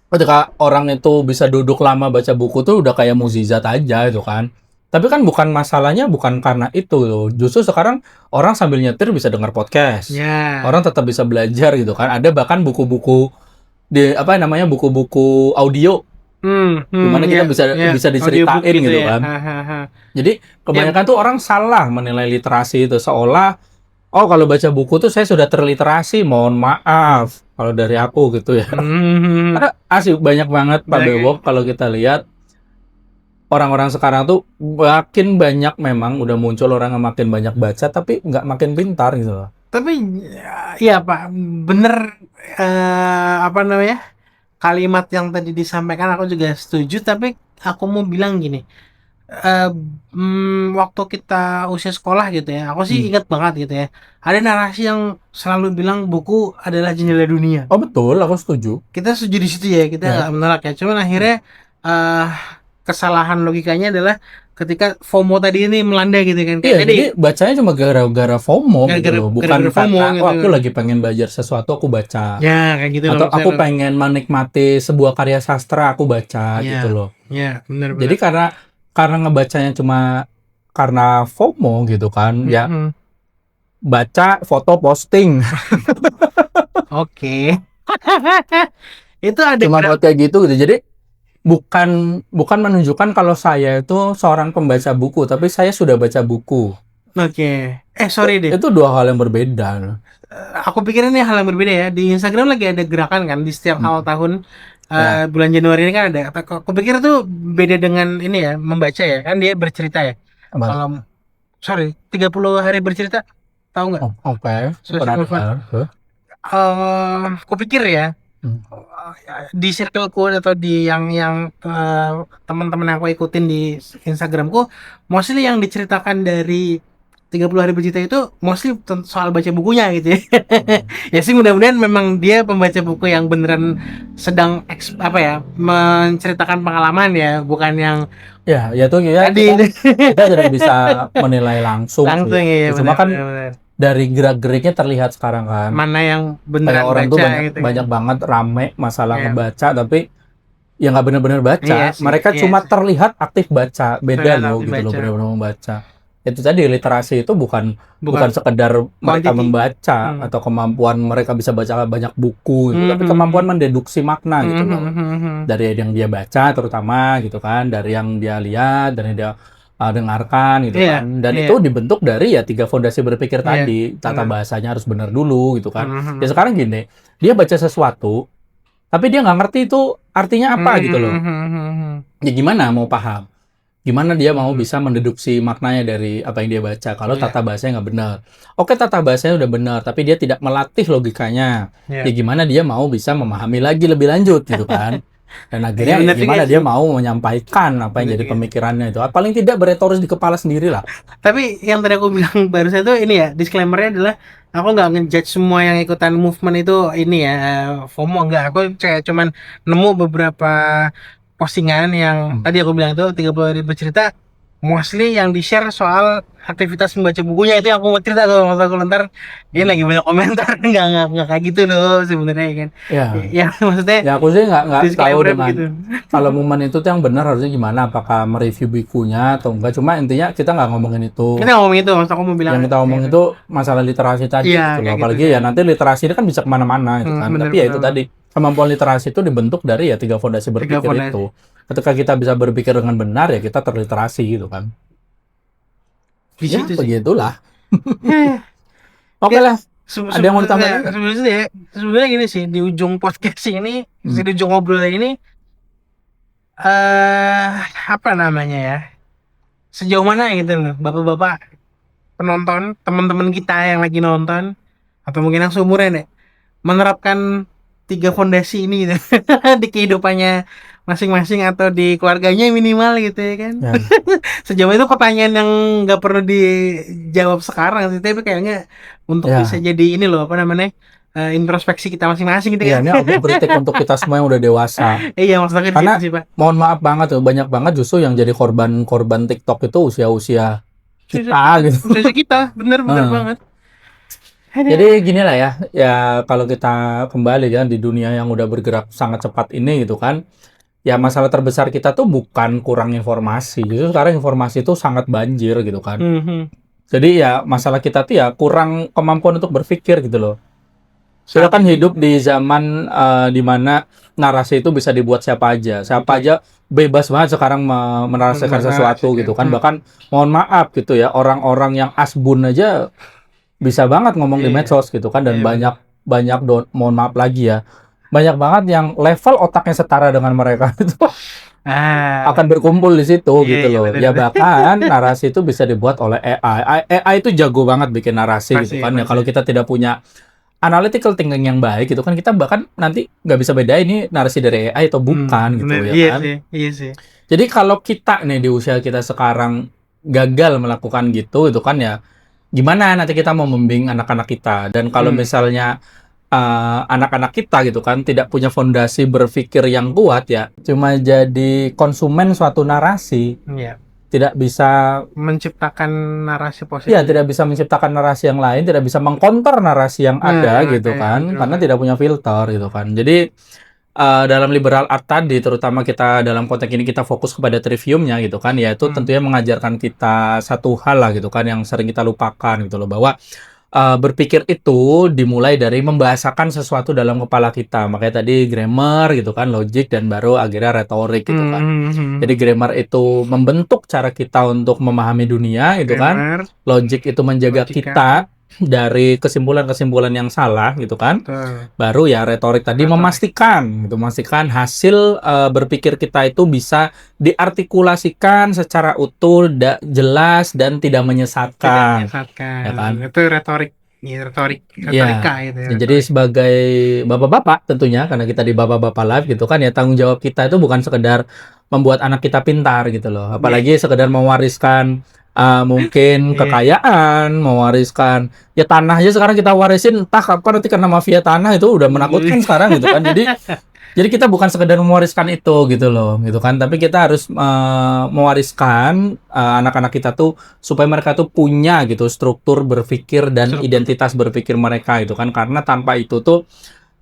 Ketika orang itu bisa duduk lama baca buku tuh udah kayak mukjizat aja itu kan. Tapi kan bukan masalahnya bukan karena itu loh. Justru sekarang orang sambil nyetir bisa dengar podcast. Orang tetap bisa belajar gitu kan. Ada bahkan buku-buku buku-buku audio. Gimana kita bisa diceritain gitu kan. Jadi kebanyakan tuh orang salah menilai literasi itu seolah kalau baca buku tuh saya sudah terliterasi. Mohon maaf kalau dari aku gitu ya. Karena asli banyak banget Pak Bewok kalau kita lihat orang-orang sekarang tuh makin banyak memang udah muncul orang yang makin banyak baca tapi nggak makin pintar gitu loh.
Tapi ya Pak, bener kalimat yang tadi disampaikan aku juga setuju, tapi aku mau bilang gini, waktu kita usia sekolah gitu ya, aku sih ingat banget gitu ya, ada narasi yang selalu bilang buku adalah jendela dunia.
Oh betul, aku setuju.
Kita setuju di situ ya, kita nggak menolak ya. Cuman akhirnya kesalahan logikanya adalah ketika FOMO tadi ini melanda gitu kan.
Jadi bacanya cuma gara-gara FOMO gitu loh. Bukan
FOMO
karena
gitu.
Aku lagi pengen belajar sesuatu aku baca.
Ya kayak gitu.
Atau aku pengen menikmati sebuah karya sastra aku baca gitu loh.
Ya benar.
Jadi karena ngebacanya cuma karena FOMO gitu kan, ya
Mm-mm.
baca, foto, posting.
Oke. Itu ada
Cuma buat kayak gitu. Jadi bukan menunjukkan kalau saya itu seorang pembaca buku, tapi saya sudah baca buku.
Oke. Sorry deh.
Itu dua hal yang berbeda.
Aku pikir ini hal yang berbeda ya. Di Instagram lagi ada gerakan kan di setiap awal tahun
Ya,
bulan Januari ini kan ada. Aku pikir itu beda dengan ini ya, membaca ya. Kan dia bercerita ya.
apa?
Kalau sorry, 30 hari bercerita. Tahu nggak?
Oh, oke. Pernah
Social
dengar. Huh?
aku pikir ya
Hmm.
di circleku atau di yang teman-teman yang aku ikutin di Instagramku, mostly yang diceritakan dari 30 hari bercerita itu mostly soal baca bukunya gitu ya. Ya sih, mudah-mudahan memang dia pembaca buku yang beneran sedang apa ya, menceritakan pengalaman ya, bukan yang
Ya, ya tuh ya
tadi
kita tidak bisa menilai langsung sih.
langsung ya,
Cuma kan
benar.
dari gerak-geriknya terlihat sekarang kan.
Mana yang
Kayak
beneran
orang tuh
baca
banyak
gitu.
banyak banget rame masalah
Iya.
ngebaca, tapi ya nggak benar-benar baca.
Iya sih,
Mereka
iya
cuma
sih.
terlihat aktif baca. Beda
Terlihat
loh
aktif
gitu loh,
baca.
benar-benar membaca. Itu tadi literasi itu bukan sekedar mereka
Quantity.
membaca atau kemampuan mereka bisa baca banyak buku gitu, tapi kemampuan mendeduksi makna gitu loh. Dari yang dia baca terutama gitu kan, dari yang dia lihat, dari dia dengarkan gitu
Iya,
kan. Dan
iya.
itu dibentuk dari ya 3 fondasi berpikir
Iya,
tadi. Tata
benar.
bahasanya harus benar dulu gitu kan.
Mhm.
Ya sekarang gini, dia baca sesuatu tapi dia nggak ngerti itu artinya apa gitu loh. Ya gimana mau paham? Gimana dia mau bisa mendeduksi maknanya dari apa yang dia baca kalau
Iya.
tata bahasanya nggak benar. Oke, tata bahasanya udah benar, tapi dia tidak melatih logikanya.
Iya.
Ya gimana dia mau bisa memahami lagi lebih lanjut gitu kan. Dan akhirnya
benar juga
gimana
sih.
dia mau menyampaikan apa yang
Benar
jadi
juga.
pemikirannya itu. Paling tidak beretoris di kepala sendiri lah.
Tapi yang tadi aku bilang barusan itu ini ya, disclaimer-nya adalah aku nggak ngejudge semua yang ikutan movement itu ini ya, FOMO enggak. Aku kayak cuman nemu beberapa postingan yang tadi aku bilang itu 30 hari bercerita, mostly yang di-share soal aktivitas membaca bukunya. Itu yang aku mau cerita kalau aku ntar ini lagi banyak komentar nggak kayak gitu loh sebenarnya kan.
Ya,
Ya maksudnya
ya aku sih nggak tahu
disclaimer
dengan
begitu.
kalau momen itu tuh yang benar harusnya gimana, apakah mereview bukunya atau enggak. Cuma intinya kita nggak ngomongin itu.
Kita ngomong itu, maksud aku mau bilang
Yang kita ngomong itu masalah literasi tadi
iya,
gitu loh.
kayak gitu
Apalagi
sih.
ya nanti literasi itu kan bisa kemana-mana gitu kan.
Bener,
Tapi ya itu
bener.
tadi, kemampuan literasi itu dibentuk dari ya 3 fondasi
Tiga
berpikir
fondasi.
itu. Ketika kita bisa berpikir dengan benar ya kita terliterasi gitu kan.
Di
Ya
situ sih.
begitulah.
Eh,
Oke
ya,
lah. Ada yang mau ditambahin nggak?
sebenarnya gini sih, di ujung podcast ini, di ujung ngobrol ini, apa namanya ya? Sejauh mana gitu loh, bapak-bapak penonton, teman-teman kita yang lagi nonton, atau mungkin yang seumuran ya, menerapkan 3 fondasi ini gitu, di kehidupannya masing-masing atau di keluarganya minimal gitu ya kan.
Ya.
Sejauh itu pertanyaan yang nggak perlu dijawab sekarang sih, tapi kayaknya untuk
Ya.
bisa jadi ini loh, apa namanya, introspeksi kita masing-masing gitu
Iya,
kan.
ini autokritik untuk kita semua yang udah dewasa.
Iya, maksudnya gitu
Karena
sih Pak.
mohon maaf banget tuh, banyak banget justru yang jadi korban TikTok itu usia-usia kita gitu.
Usia kita, bener
Heeh.
banget.
Jadi gini lah ya kalau kita kembali kan di dunia yang udah bergerak sangat cepat ini gitu kan, ya masalah terbesar kita tuh bukan kurang informasi, justru sekarang informasi itu sangat banjir gitu kan. Jadi ya masalah kita tuh ya kurang kemampuan untuk berpikir gitu loh. Kita kan hidup di zaman di mana narasi itu bisa dibuat siapa aja bebas banget sekarang menarasikan sesuatu gitu kan. Bahkan mohon maaf gitu ya, orang-orang yang asbun aja bisa banget ngomong di medsos gitu kan. Dan banyak mohon maaf lagi ya, banyak banget yang level otaknya setara dengan mereka itu akan berkumpul di situ gitu loh. Ya bahkan narasi itu bisa dibuat oleh AI. AI itu jago banget bikin narasi gitu kan. Ya kalau kita tidak punya analytical thinking yang baik gitu kan, kita bahkan nanti nggak bisa beda ini narasi dari AI atau bukan gitu ya kan.
Iya sih.
Jadi kalau kita nih di usia kita sekarang gagal melakukan gitu itu kan ya gimana nanti kita mau membimbing anak-anak kita. Dan kalau misalnya anak-anak kita gitu kan tidak punya fondasi berpikir yang kuat ya cuma jadi konsumen suatu narasi.
Iya.
Tidak bisa
menciptakan narasi positif.
Iya, tidak bisa menciptakan narasi yang lain, tidak bisa mengkonter narasi yang ada gitu kan, karena tidak punya filter gitu kan. Jadi dalam liberal art tadi, terutama kita dalam konteks ini kita fokus kepada triviumnya gitu kan, yaitu tentunya mengajarkan kita satu hal lah gitu kan yang sering kita lupakan gitu loh, bahwa berpikir itu dimulai dari membahasakan sesuatu dalam kepala kita. Makanya tadi grammar gitu kan, logic, dan baru akhirnya retorik gitu kan. Jadi grammar itu membentuk cara kita untuk memahami dunia gitu kan. Logic itu menjaga kita dari kesimpulan-kesimpulan yang salah gitu kan. Baru ya retorik tadi memastikan hasil berpikir kita itu bisa diartikulasikan secara utuh, jelas, dan tidak menyesatkan.
Ya kan? Itu retorika itu ya.
Jadi sebagai bapak-bapak tentunya, karena kita di bapak-bapak live gitu kan ya, tanggung jawab kita itu bukan sekedar membuat anak kita pintar gitu loh, apalagi sekedar mewariskan mungkin kekayaan, mewariskan ya tanah aja sekarang kita warisin, entah kapan nanti karena mafia tanah itu udah menakutkan sekarang gitu kan. Jadi kita bukan sekedar mewariskan itu gitu loh, gitu kan. Tapi kita harus mewariskan anak-anak kita tuh supaya mereka tuh punya gitu struktur berpikir dan identitas berpikir mereka gitu kan. Karena tanpa itu tuh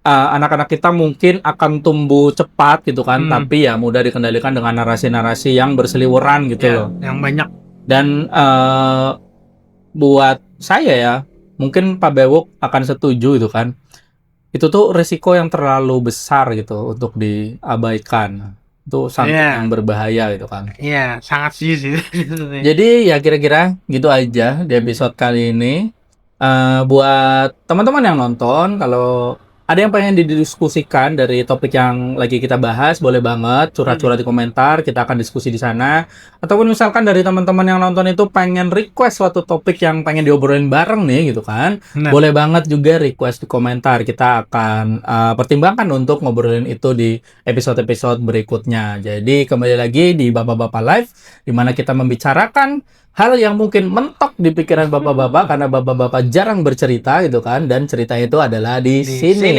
anak-anak kita mungkin akan tumbuh cepat gitu kan, tapi ya mudah dikendalikan dengan narasi-narasi yang berseliweran gitu loh.
Yang banyak.
Dan buat saya ya, mungkin Pak Bewok akan setuju gitu kan. Itu tuh resiko yang terlalu besar gitu untuk diabaikan. Itu sangat yang berbahaya gitu kan.
Iya, sangat sih.
Jadi ya kira-kira gitu aja di episode kali ini. Buat teman-teman yang nonton, kalau ada yang pengen didiskusikan dari topik yang lagi kita bahas, boleh banget curhat-curhat di komentar, kita akan diskusi di sana. Ataupun misalkan dari teman-teman yang nonton itu pengen request suatu topik yang pengen diobrolin bareng nih gitu kan, boleh banget juga request di komentar. Kita akan pertimbangkan untuk ngobrolin itu di episode-episode berikutnya. Jadi kembali lagi di Bapak-Bapak Live, di mana kita membicarakan hal yang mungkin mentok di pikiran bapak-bapak karena bapak-bapak jarang bercerita gitu kan, dan cerita itu adalah di sini.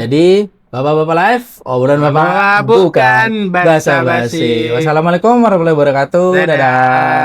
Jadi Bapak-Bapak Live, obrolan bapak bukan basa-basi. Wassalamualaikum warahmatullahi wabarakatuh. Dadah.